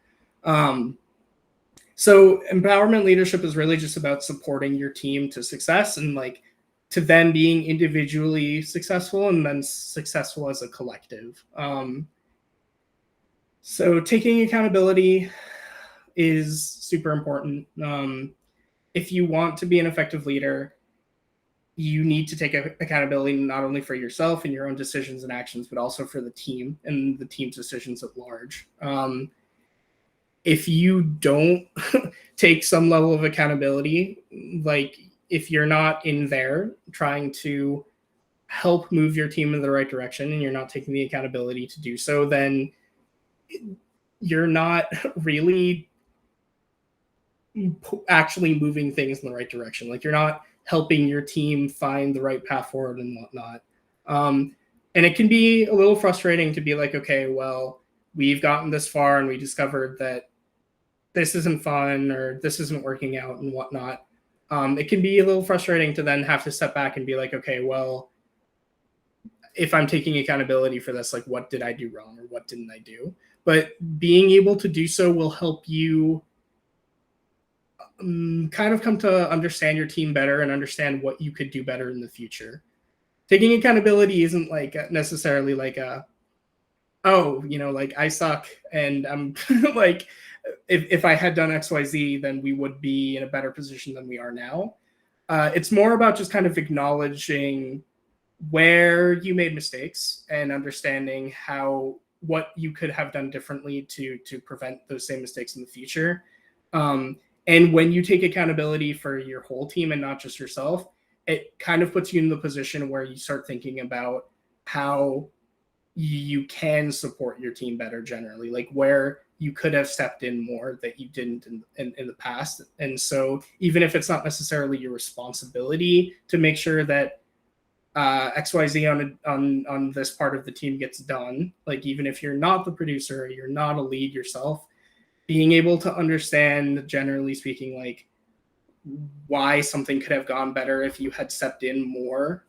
So empowerment leadership is really just about supporting your team to success and like to them being individually successful and then successful as a collective. So taking accountability is super important. If you want to be an effective leader, you need to take accountability not only for yourself and your own decisions and actions, but also for the team and the team's decisions at large. If you don't take some level of accountability, like if you're not in there trying to help move your team in the right direction and you're not taking the accountability to do so, then you're not really actually moving things in the right direction. Like you're not helping your team find the right path forward and whatnot. And it can be a little frustrating to be like, okay, well, we've gotten this far and we discovered that this isn't fun or this isn't working out and whatnot. It can be a little frustrating to then have to step back and be like, okay, well, if I'm taking accountability for this, like what did I do wrong or what didn't I do? But being able to do so will help you kind of come to understand your team better and understand what you could do better in the future. Taking accountability isn't like necessarily like like I suck and I'm like, if I had done XYZ, then we would be in a better position than we are now. It's more about just kind of acknowledging where you made mistakes and understanding what you could have done differently to prevent those same mistakes in the future. And when you take accountability for your whole team and not just yourself, it kind of puts you in the position where you start thinking about how you can support your team better generally, like where you could have stepped in more that you didn't in the past. And so even if it's not necessarily your responsibility to make sure that XYZ on this part of the team gets done, like even if you're not the producer, you're not a lead yourself, being able to understand, generally speaking, like why something could have gone better if you had stepped in more,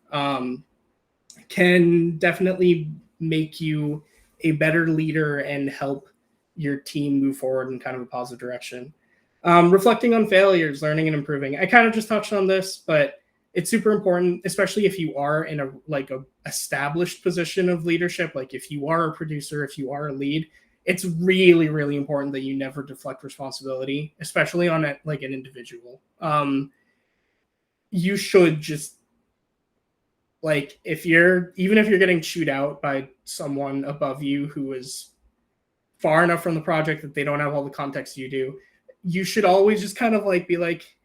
can definitely make you a better leader and help your team move forward in kind of a positive direction. Reflecting on failures, learning and improving. I kind of just touched on this, but it's super important, especially if you are in a established position of leadership. Like if you are a producer, if you are a lead, it's really, really important that you never deflect responsibility, especially on an individual. You should just, like, even if you're getting chewed out by someone above you who is far enough from the project that they don't have all the context you do, you should always just kind of like be like,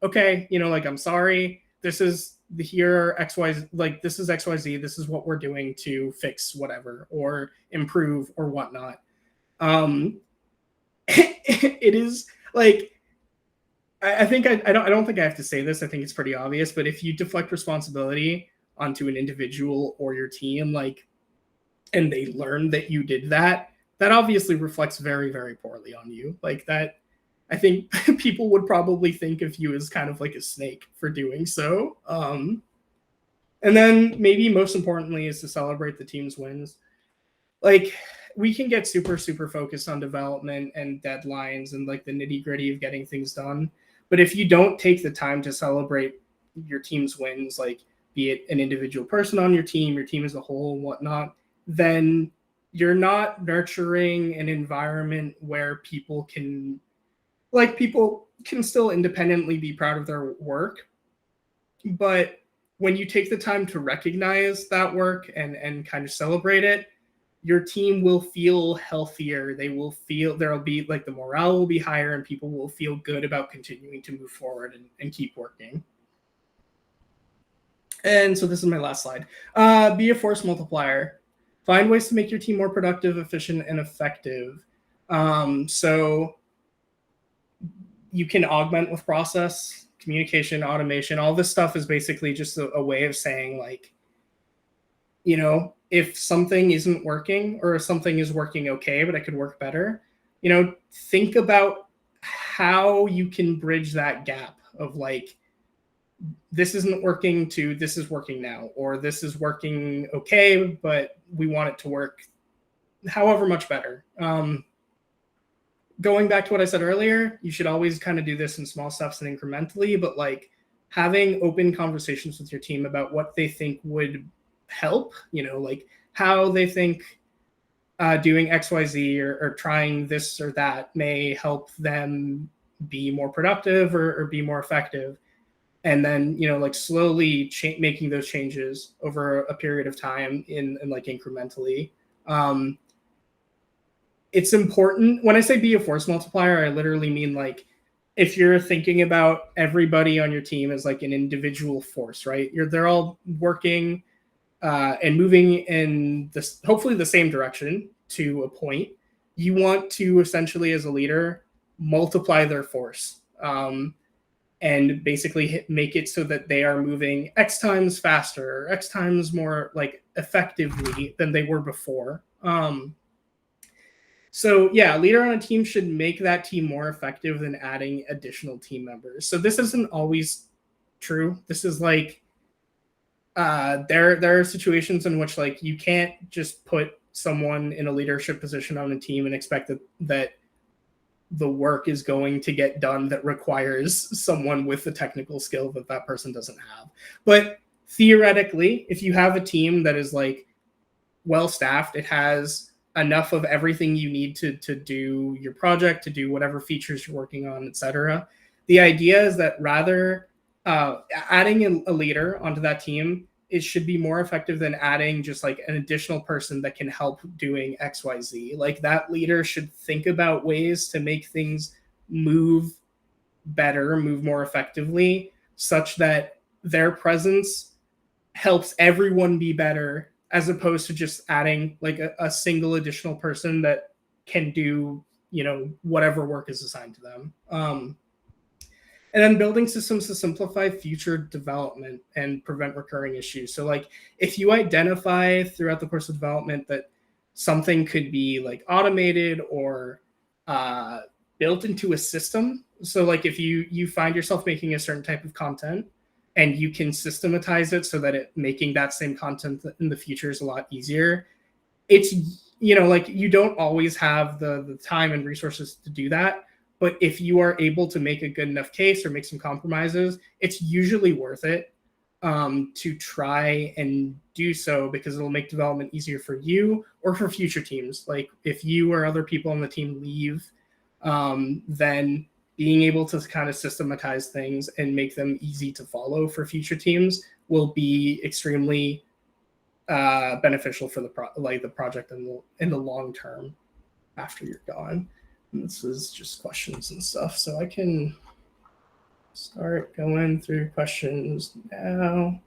okay, I'm sorry. This is here XYZ, like this is XYZ. This is what we're doing to fix whatever or improve or whatnot. It is like, I think I don't think I have to say this. I think it's pretty obvious, but if you deflect responsibility onto an individual or your team, like, and they learn that you did that, that obviously reflects very, very poorly on you. Like that, I think people would probably think of you as kind of like a snake for doing so. And then maybe most importantly is to celebrate the team's wins. Like we can get super, super focused on development and deadlines and like the nitty gritty of getting things done. But if you don't take the time to celebrate your team's wins, like be it an individual person on your team as a whole and whatnot, then you're not nurturing an environment where people can still independently be proud of their work. But when you take the time to recognize that work and kind of celebrate it, your team will feel healthier. There'll be like the morale will be higher and people will feel good about continuing to move forward and keep working. And so this is my last slide. Be a force multiplier. find ways to make your team more productive, efficient, and effective. So you can augment with process, communication, automation. All this stuff is basically just a way of saying, like, you know, if something isn't working or if something is working okay, but it could work better, you know, think about how you can bridge that gap of like, this isn't working to this is working now, or this is working okay, but we want it to work however much better. Going back to what I said earlier, you should always kind of do this in small steps and incrementally, but like having open conversations with your team about what they think would help, you know, like how they think doing XYZ or trying this or that may help them be more productive or be more effective. And then, you know, like slowly making those changes over a period of time in like incrementally. It's important. When I say be a force multiplier, I literally mean like if you're thinking about everybody on your team as like an individual force, right? They're all working and moving in this hopefully the same direction to a point. You want to essentially, as a leader, multiply their force. And basically make it so that they are moving X times faster, or X times more like effectively than they were before. So yeah, a leader on a team should make that team more effective than adding additional team members. So this isn't always true. This is like there are situations in which like you can't just put someone in a leadership position on a team and expect that the work is going to get done that requires someone with the technical skill that person doesn't have. But theoretically, if you have a team that is like well staffed, it has enough of everything you need to do your project, to do whatever features you're working on, etc. The idea is that rather adding a leader onto that team, it should be more effective than adding just like an additional person that can help doing XYZ. Like that leader should think about ways to make things move better, move more effectively, such that their presence helps everyone be better, as opposed to just adding like a single additional person that can do, you know, whatever work is assigned to them. And then building systems to simplify future development and prevent recurring issues. So like if you identify throughout the course of development that something could be like automated or built into a system. So like if you find yourself making a certain type of content and you can systematize it so that making that same content in the future is a lot easier. It's, you know, like you don't always have the time and resources to do that. But if you are able to make a good enough case or make some compromises, it's usually worth it to try and do so, because it'll make development easier for you or for future teams. Like if you or other people on the team leave, then being able to kind of systematize things and make them easy to follow for future teams will be extremely beneficial for the project in the long term after you're gone. And this is just questions and stuff, so I can start going through questions now.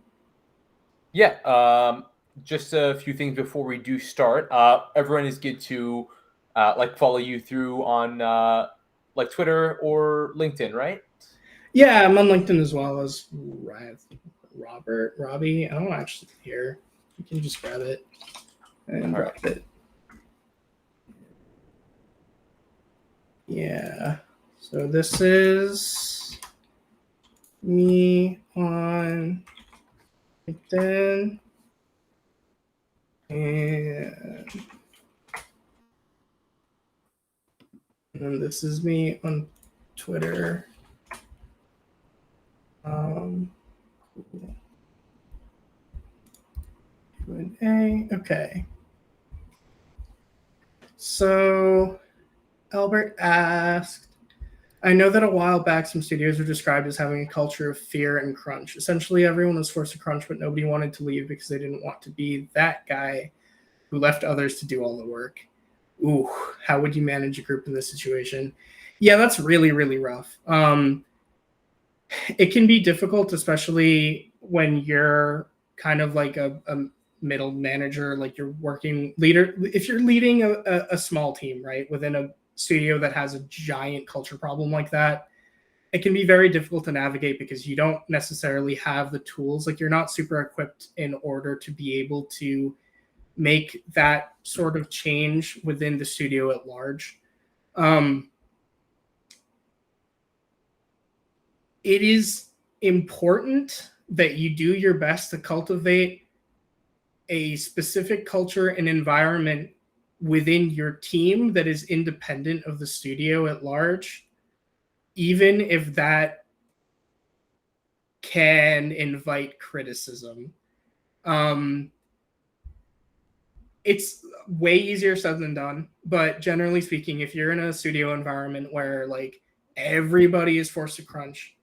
Yeah, just a few things before we do start. Everyone is good to like follow you through on like Twitter or LinkedIn, right? Yeah, I'm on LinkedIn as well as Robbie. I don't actually here. You can just grab it and drop it. Yeah. So this is me on LinkedIn. And this is me on Twitter. Q&A. Okay. So Albert asked, I know that a while back some studios were described as having a culture of fear and crunch. Essentially, everyone was forced to crunch, but nobody wanted to leave because they didn't want to be that guy who left others to do all the work. Ooh, how would you manage a group in this situation? Yeah, that's really, really rough. It can be difficult, especially when you're kind of like a middle manager, like you're working leader, if you're leading a small team, right, within a studio that has a giant culture problem like that, it can be very difficult to navigate because you don't necessarily have the tools. Like you're not super equipped in order to be able to make that sort of change within the studio at large. It is important that you do your best to cultivate a specific culture and environment within your team that is independent of the studio at large, even if that can invite criticism. It's way easier said than done, but generally speaking, if you're in a studio environment where like everybody is forced to crunch,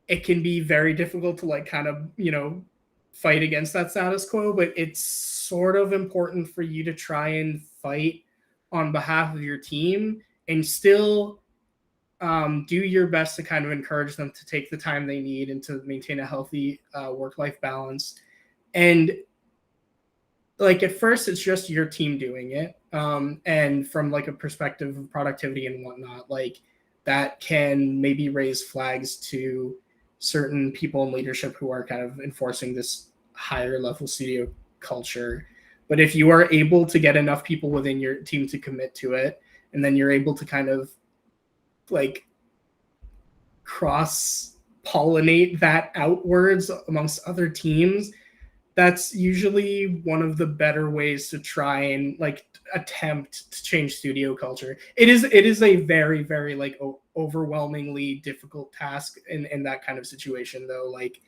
it can be very difficult to like kind of, you know, fight against that status quo, but it's sort of important for you to try and fight on behalf of your team and still do your best to kind of encourage them to take the time they need and to maintain a healthy work-life balance. And like at first it's just your team doing it. And from like a perspective of productivity and whatnot, like that can maybe raise flags to certain people in leadership who are kind of enforcing this higher level studio culture. But if you are able to get enough people within your team to commit to it, and then you're able to kind of like cross pollinate that outwards amongst other teams, that's usually one of the better ways to try and like attempt to change studio culture. It is a very, very like overwhelmingly difficult task in that kind of situation though. Like,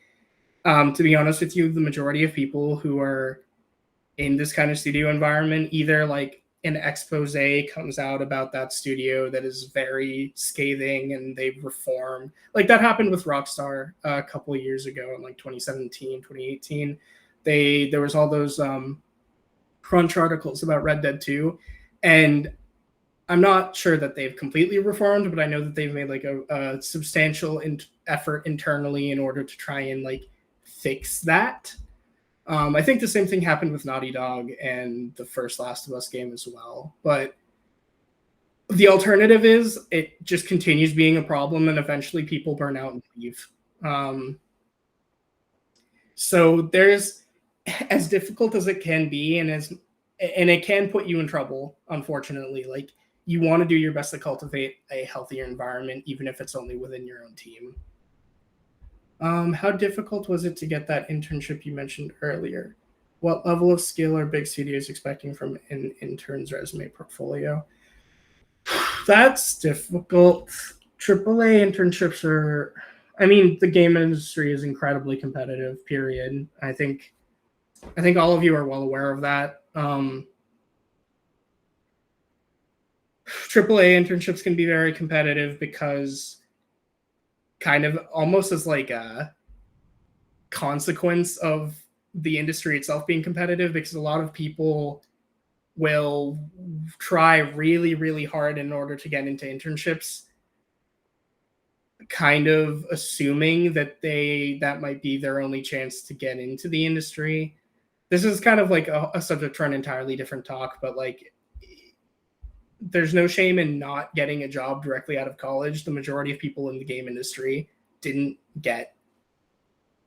to be honest with you, the majority of people who are in this kind of studio environment, either like an expose comes out about that studio that is very scathing and they've reformed. Like that happened with Rockstar a couple of years ago in like 2017, 2018. There was all those crunch articles about Red Dead 2, and I'm not sure that they've completely reformed, but I know that they've made like a substantial effort internally in order to try and like fix that. I think the same thing happened with Naughty Dog and the first Last of Us game as well. But the alternative is it just continues being a problem and eventually people burn out and leave. So there's, as difficult as it can be, and it can put you in trouble, unfortunately. Like you want to do your best to cultivate a healthier environment, even if it's only within your own team. How difficult was it to get that internship you mentioned earlier? What level of skill are big studios expecting from an intern's resume portfolio? That's difficult. AAA internships are, I mean, the game industry is incredibly competitive, period. I think all of you are well aware of that. AAA internships can be very competitive because kind of almost as like a consequence of the industry itself being competitive, because a lot of people will try really, really hard in order to get into internships, kind of assuming that that might be their only chance to get into the industry. This is kind of like a subject for an entirely different talk, but like there's no shame in not getting a job directly out of college. The majority of people in the game industry didn't get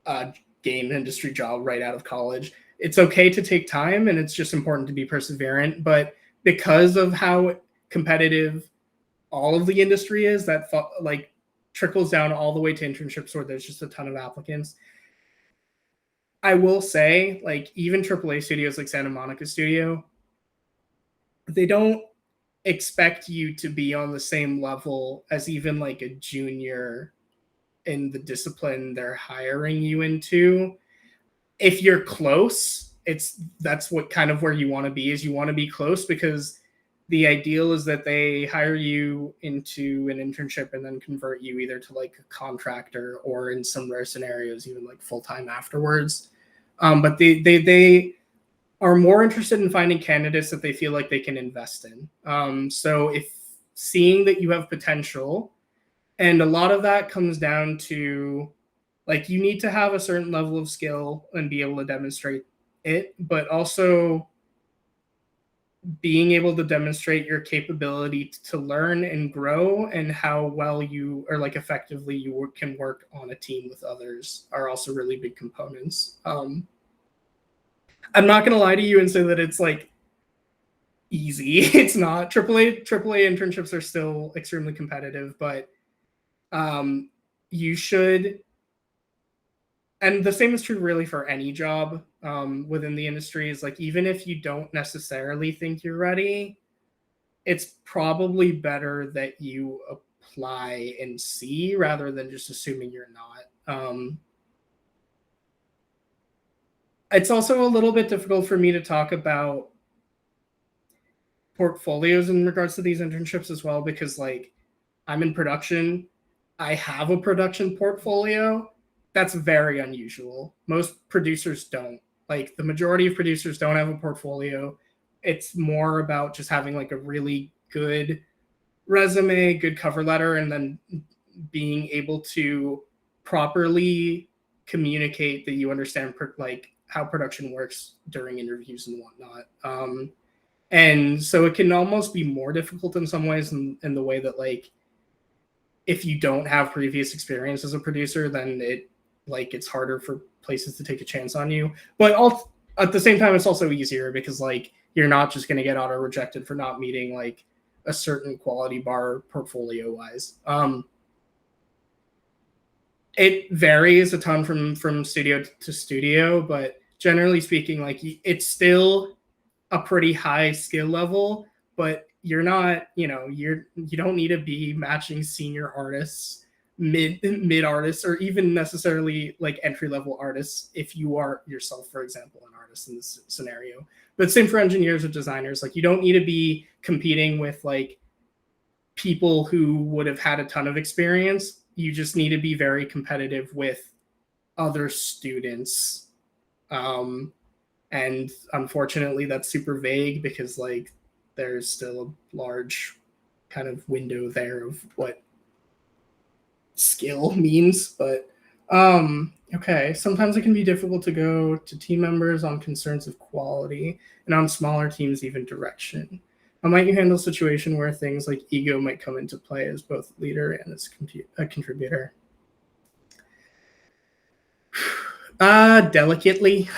a game industry job right out of college. It's okay to take time, and it's just important to be perseverant. But because of how competitive all of the industry is, that like trickles down all the way to internships where there's just a ton of applicants. I will say, like, even AAA studios like Santa Monica Studio, they don't expect you to be on the same level as even like a junior in the discipline they're hiring you into. If you're close, that's what kind of where you want to be, is you want to be close, because the ideal is that they hire you into an internship and then convert you either to like a contractor or, in some rare scenarios, even like full-time afterwards. But they are more interested in finding candidates that they feel like they can invest in. So if seeing that you have potential, and a lot of that comes down to like you need to have a certain level of skill and be able to demonstrate it, but also being able to demonstrate your capability to learn and grow and how well you or like effectively you can work on a team with others are also really big components. I'm not going to lie to you and say that it's like easy. It's not. AAA internships are still extremely competitive, but you should, and the same is true really for any job within the industry, is like, even if you don't necessarily think you're ready, it's probably better that you apply and see rather than just assuming you're not. It's also a little bit difficult for me to talk about portfolios in regards to these internships as well, because like I'm in production. I have a production portfolio. That's very unusual. Most producers don't. Like the majority of producers don't have a portfolio. It's more about just having like a really good resume, good cover letter, and then being able to properly communicate that you understand like how production works during interviews and whatnot. And so it can almost be more difficult in some ways in the way that like if you don't have previous experience as a producer, then it's harder for places to take a chance on you. But at the same time, it's also easier because like you're not just going to get auto rejected for not meeting like a certain quality bar portfolio wise. It varies a ton from studio to studio, but generally speaking, like it's still a pretty high skill level, but you're not, you don't need to be matching senior artists, mid artists, or even necessarily like entry level artists if you are yourself, for example, an artist in this scenario. But same for engineers or designers. Like you don't need to be competing with like people who would have had a ton of experience. You just need to be very competitive with other students. And unfortunately, that's super vague because like there's still a large kind of window there of what skill means. But okay, sometimes it can be difficult to go to team members on concerns of quality, and on smaller teams, even direction. How might you handle a situation where things like ego might come into play as both leader and as a contributor? Delicately.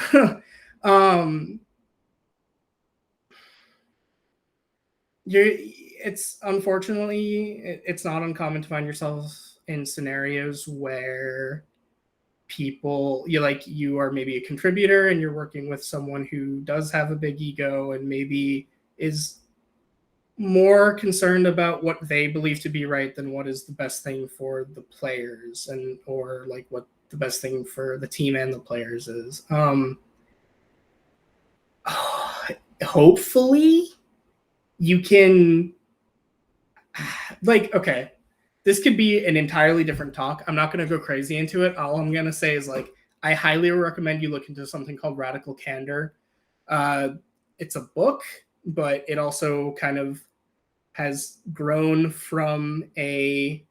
It's unfortunately it's not uncommon to find yourself in scenarios where you are maybe a contributor and you're working with someone who does have a big ego and maybe is more concerned about what they believe to be right than what is the best thing for the players and or like what the best thing for the team and the players is. Hopefully you can like, okay, this could be an entirely different talk. I'm not going to go crazy into it. All I'm going to say is like, I highly recommend you look into something called Radical Candor. It's a book, but it also kind of has grown from a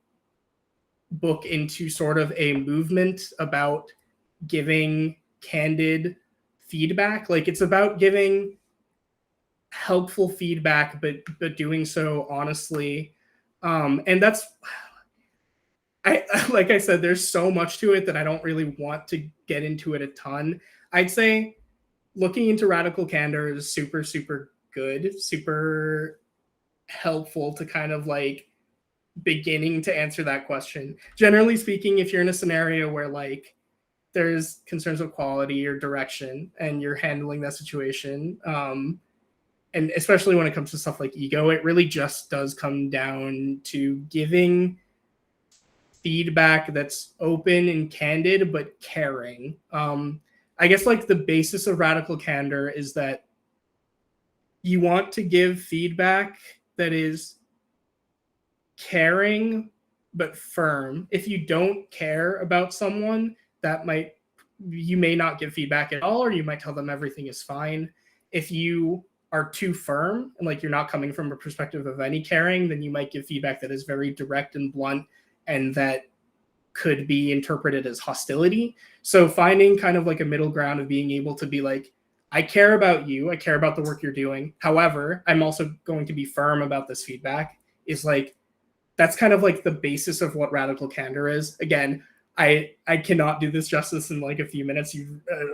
book into sort of a movement about giving candid feedback. Like it's about giving helpful feedback, but doing so honestly. And that's, like I said, there's so much to it that I don't really want to get into it a ton. I'd say looking into Radical Candor is super, super good, super helpful to kind of like beginning to answer that question. Generally speaking, if you're in a scenario where like there's concerns of quality or direction and you're handling that situation, and especially when it comes to stuff like ego, it really just does come down to giving feedback that's open and candid, but caring. I guess like the basis of Radical Candor is that you want to give feedback that is caring, but firm. If you don't care about someone, you may not give feedback at all, or you might tell them everything is fine. If you are too firm and like you're not coming from a perspective of any caring, then you might give feedback that is very direct and blunt and that could be interpreted as hostility. So finding kind of like a middle ground of being able to be like, I care about you, I care about the work you're doing. However, I'm also going to be firm about this feedback, is like, that's kind of like the basis of what radical candor is. Again, I cannot do this justice in like a few minutes.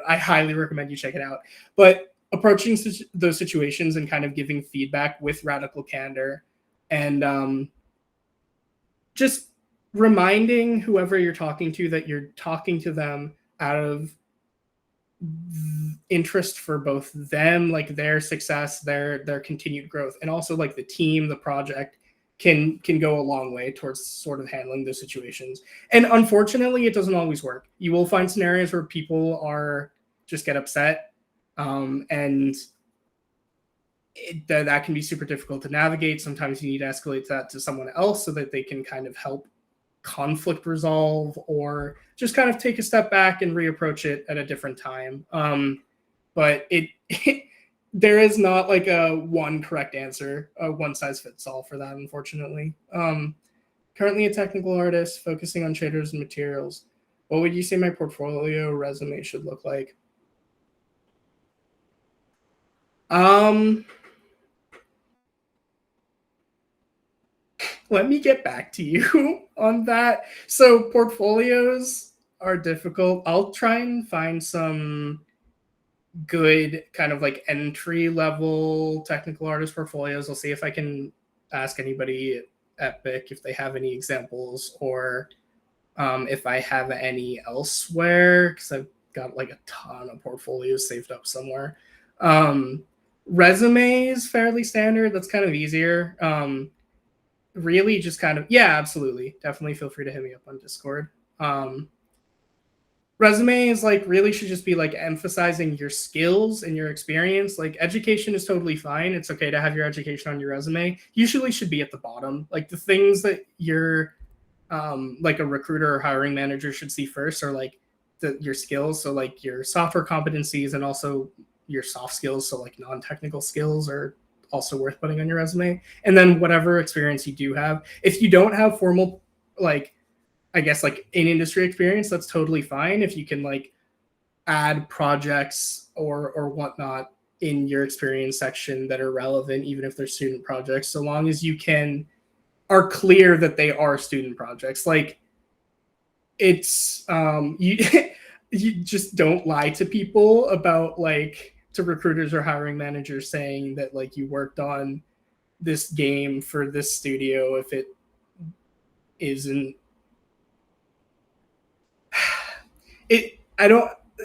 I highly recommend you check it out. But approaching those situations and kind of giving feedback with radical candor, and just reminding whoever you're talking to that you're talking to them out of interest for both them, like their success, their continued growth, and also like the team, the project can go a long way towards sort of handling those situations. And unfortunately, it doesn't always work. You will find scenarios where people are just get upset, and that can be super difficult to navigate. Sometimes you need to escalate that to someone else so that they can kind of help conflict resolve, or just kind of take a step back and reapproach it at a different time. But there is not like a one correct answer, a one size fits all for that, unfortunately. Currently a technical artist focusing on shaders and materials. What would you say my portfolio resume should look like? Let me get back to you on that. So portfolios are difficult. I'll try and find some good kind of like entry level technical artist portfolios. I'll see if I can ask anybody at Epic if they have any examples, or if I have any elsewhere, because I've got like a ton of portfolios saved up somewhere. Resume is fairly standard. That's kind of easier. Really just kind of, yeah, absolutely. Definitely feel free to hit me up on Discord. Resume is like really should just be like emphasizing your skills and your experience. Like education is totally fine. It's okay to have your education on your resume. Usually should be at the bottom. Like the things that you're like a recruiter or hiring manager should see first are like your skills. So like your software competencies and also your soft skills. So like non-technical skills are also worth putting on your resume. And then whatever experience you do have. If you don't have formal, like, I guess like in industry experience, that's totally fine. If you can like add projects or whatnot in your experience section that are relevant, even if they're student projects, so long as you are clear that they are student projects. Like it's you you just don't lie to people about like to recruiters or hiring managers saying that like you worked on this game for this studio if it isn't.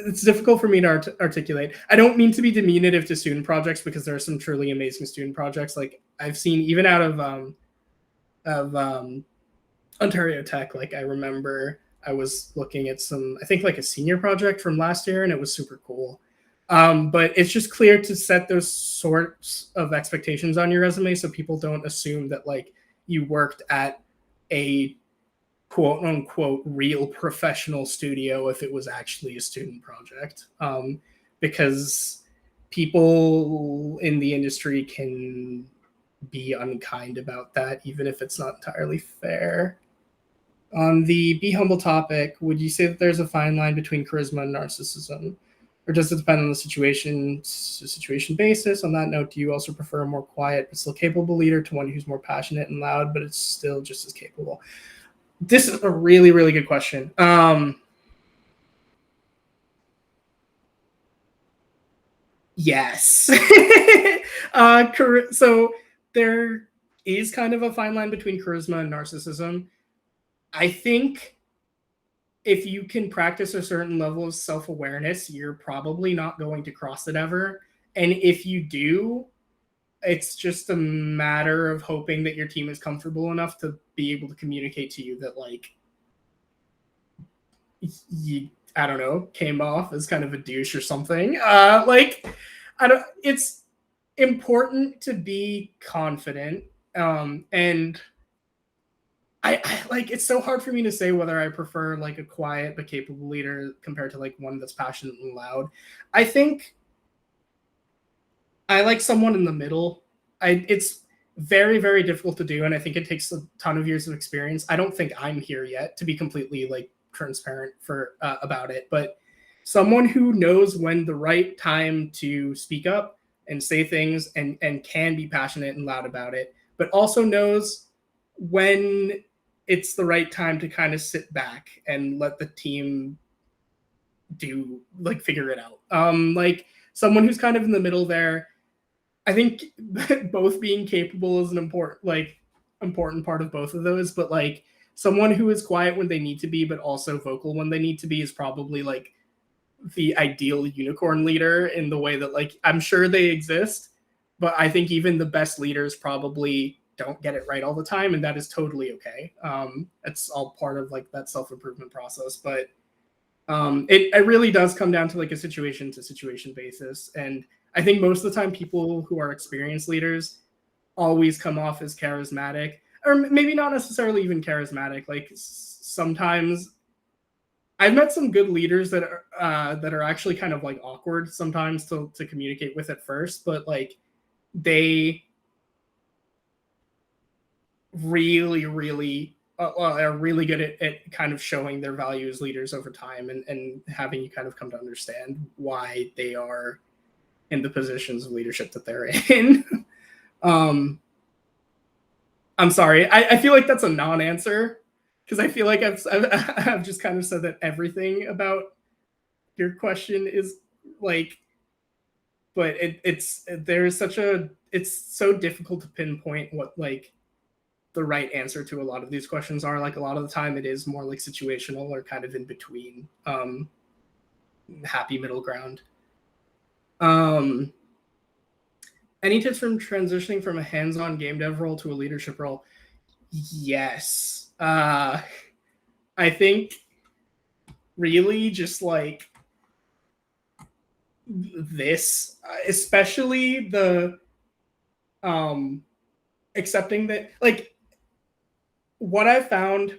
It's difficult for me to articulate. I don't mean to be diminutive to student projects, because there are some truly amazing student projects. Like I've seen even out of Ontario Tech, like I remember I was looking at some, I think like a senior project from last year, and it was super cool. But it's just clear to set those sorts of expectations on your resume so people don't assume that like you worked at a quote unquote real professional studio if it was actually a student project. Because people in the industry can be unkind about that, even if it's not entirely fair. On the be humble topic, would you say that there's a fine line between charisma and narcissism? Or does it depend on the situation basis? On that note, do you also prefer a more quiet but still capable leader to one who's more passionate and loud, but it's still just as capable? This is a really, really good question. Yes. So there is kind of a fine line between charisma and narcissism. I think if you can practice a certain level of self-awareness, you're probably not going to cross it ever. And if you do, it's just a matter of hoping that your team is comfortable enough to be able to communicate to you that like you, I don't know, came off as kind of a douche or something. It's important to be confident. And I like, it's so hard for me to say whether I prefer like a quiet but capable leader compared to like one that's passionate and loud. I think I like someone in the middle. It's very, very difficult to do, and I think it takes a ton of years of experience. I don't think I'm here yet to be completely like transparent for about it, but someone who knows when the right time to speak up and say things and can be passionate and loud about it, but also knows when it's the right time to kind of sit back and let the team do like figure it out. Like someone who's kind of in the middle there. I think both being capable is an important part of both of those, but like someone who is quiet when they need to be, but also vocal when they need to be is probably like the ideal unicorn leader in the way that like I'm sure they exist, but I think even the best leaders probably don't get it right all the time, and that is totally okay. It's all part of like that self-improvement process, but it really does come down to like a situation to situation basis. And I think most of the time people who are experienced leaders always come off as charismatic, or maybe not necessarily even charismatic. Like sometimes I've met some good leaders that are actually kind of like awkward sometimes to communicate with at first, but like they really are really good at kind of showing their value as leaders over time and having you kind of come to understand why they are in the positions of leadership that they're in. I'm sorry. I feel like that's a non-answer because I feel like I've just kind of said that everything about your question is like, but it's so difficult to pinpoint what like the right answer to a lot of these questions are. Like a lot of the time it is more like situational or kind of in between, happy middle ground. Any tips from transitioning from a hands-on game dev role to a leadership role? Yes. I think really just like this, especially the accepting that like what I found,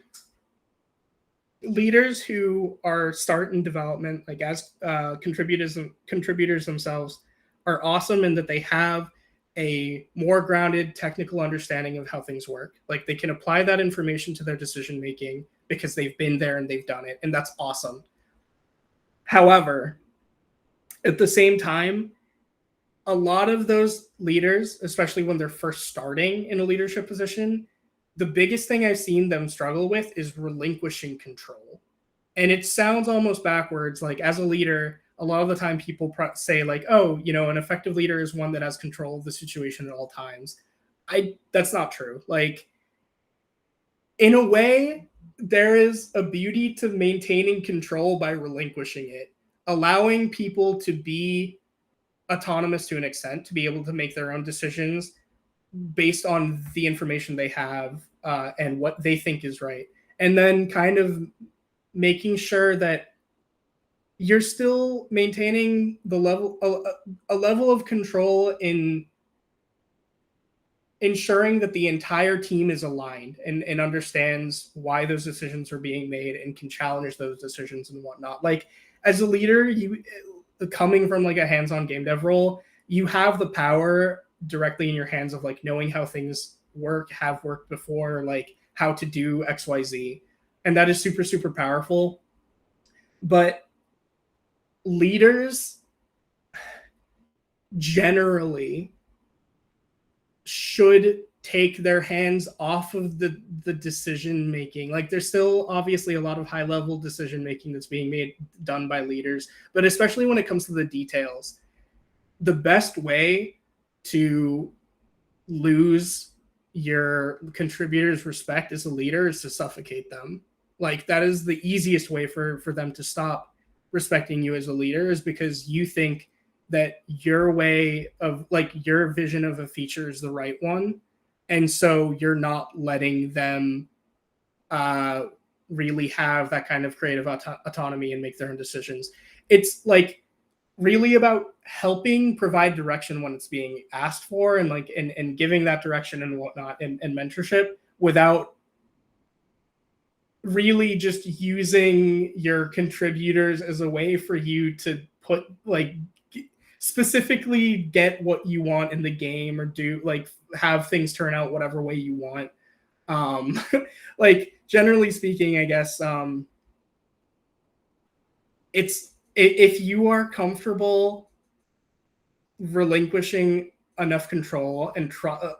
leaders who are starting development, like as contributors themselves, are awesome in that they have a more grounded technical understanding of how things work. Like they can apply that information to their decision making because they've been there and they've done it, and that's awesome. However, at the same time, a lot of those leaders, especially when they're first starting in a leadership position, the biggest thing I've seen them struggle with is relinquishing control. And it sounds almost backwards. Like as a leader, a lot of the time people say like, oh, you know, an effective leader is one that has control of the situation at all times. That's not true. Like in a way, there is a beauty to maintaining control by relinquishing it, allowing people to be autonomous to an extent, to be able to make their own decisions based on the information they have and what they think is right. And then kind of making sure that you're still maintaining the level, a level of control in ensuring that the entire team is aligned and understands why those decisions are being made and can challenge those decisions and whatnot. Like as a leader, you coming from like a hands-on game dev role, you have the power directly in your hands of like knowing how things work, have worked before, like how to do XYZ. And that is super, super powerful. But leaders generally should take their hands off of the decision making. Like there's still obviously a lot of high level decision making that's being done by leaders, but especially when it comes to the details, the best way to lose your contributors' respect as a leader is to suffocate them. Like that is the easiest way for them to stop respecting you as a leader, is because you think that your way of like your vision of a feature is the right one. And so you're not letting them really have that kind of creative autonomy and make their own decisions. It's like really about helping provide direction when it's being asked for, and like and giving that direction and whatnot, and mentorship, without really just using your contributors as a way for you to put like specifically get what you want in the game or do like have things turn out whatever way you want. Like generally speaking, I guess it's if you are comfortable relinquishing enough control and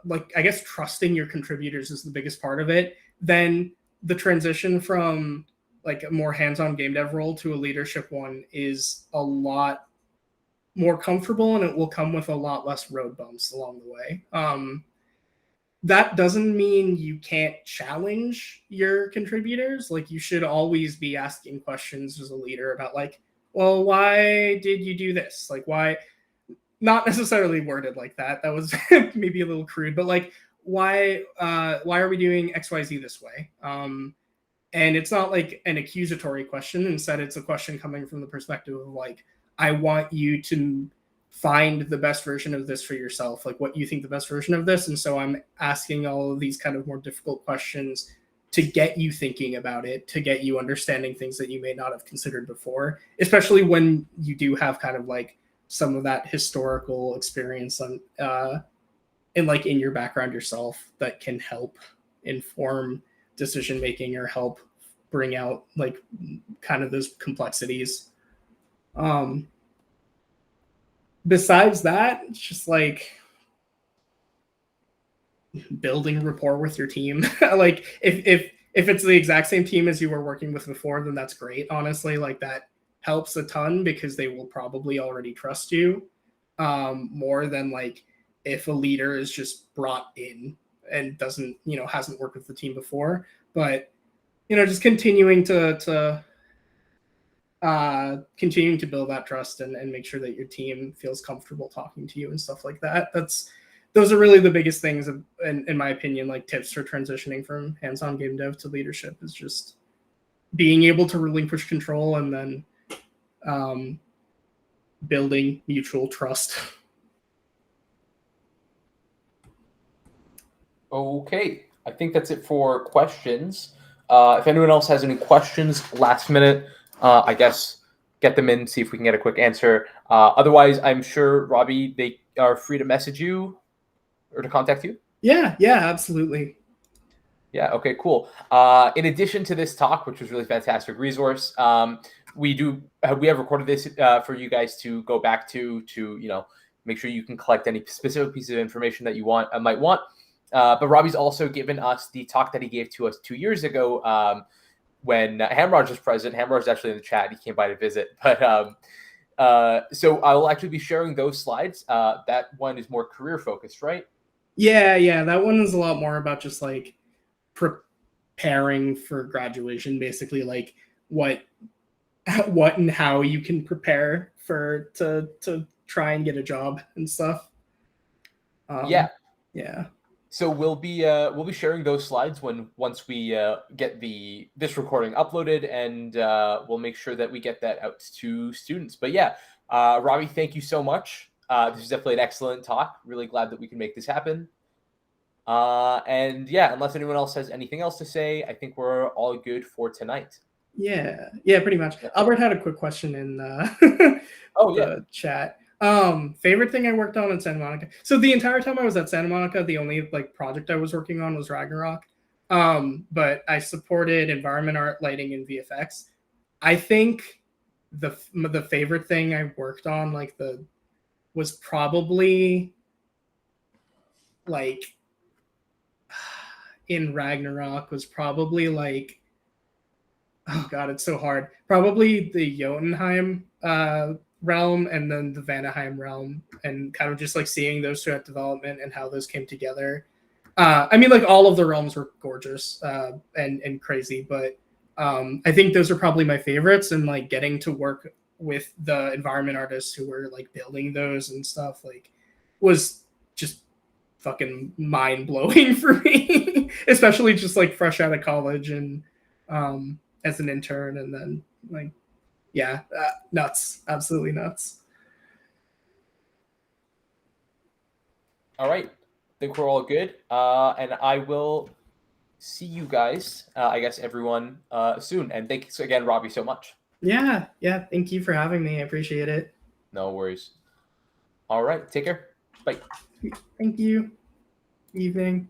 like I guess trusting your contributors is the biggest part of it, then the transition from like a more hands-on game dev role to a leadership one is a lot more comfortable, and it will come with a lot less road bumps along the way. That doesn't mean you can't challenge your contributors. Like you should always be asking questions as a leader about like, well, why did you do this? Like why, not necessarily worded like that. That was maybe a little crude, but like why are we doing XYZ this way? And it's not like an accusatory question. Instead, it's a question coming from the perspective of like, I want you to find the best version of this for yourself, like what you think the best version of this. And so I'm asking all of these kind of more difficult questions to get you thinking about it, to get you understanding things that you may not have considered before, especially when you do have kind of like some of that historical experience on in your background yourself that can help inform decision making or help bring out like kind of those complexities. Besides that, it's just like building rapport with your team. Like if it's the exact same team as you were working with before, then that's great. Honestly, like that helps a ton because they will probably already trust you more than like if a leader is just brought in and doesn't, hasn't worked with the team before. But just continuing to build that trust and make sure that your team feels comfortable talking to you and stuff like that. Those are really the biggest things in my opinion, like tips for transitioning from hands-on game dev to leadership is just being able to relinquish control and then building mutual trust. Okay, I think that's it for questions. If anyone else has any questions last minute, I guess get them in, see if we can get a quick answer. Otherwise, I'm sure, Robby, they are free to message you or to contact you. Yeah, absolutely. Yeah, okay, cool. In addition to this talk, which was really fantastic resource, we have recorded this for you guys to go back to make sure you can collect any specific pieces of information that you might want. But Robby's also given us the talk that he gave to us 2 years ago when Hamraj was present. Hamraj is actually in the chat. He came by to visit. But so I will actually be sharing those slides. That one is more career focused, right? Yeah. That one is a lot more about just like preparing for graduation, basically like what and how you can prepare to try and get a job and stuff. Yeah. So we'll be sharing those slides once we get this recording uploaded, and we'll make sure that we get that out to students. But yeah, Robby, thank you so much. This is definitely an excellent talk. Really glad that we can make this happen. And yeah, unless anyone else has anything else to say, I think we're all good for tonight. Yeah, pretty much. Albert had a quick question in the chat. Favorite thing I worked on in Santa Monica. So the entire time I was at Santa Monica, the only like project I was working on was Ragnarok. But I supported environment art, lighting, and VFX. I think the favorite thing I worked on was probably like in Ragnarok was probably like, oh god, it's so hard. Probably the Jotunheim realm and then the Vanaheim realm, and kind of just like seeing those throughout development and how those came together. I mean, like all of the realms were gorgeous and crazy, but I think those are probably my favorites. And like getting to work with the environment artists who were like building those and stuff like was just fucking mind blowing for me, especially just like fresh out of college and as an intern, and then like nuts, absolutely nuts. All right, I think we're all good, and I will see you guys, I guess everyone, soon. And thanks again, Robby, so much. Yeah, thank you for having me. I appreciate it. No worries. All right. Take care. Bye. Thank you. Evening.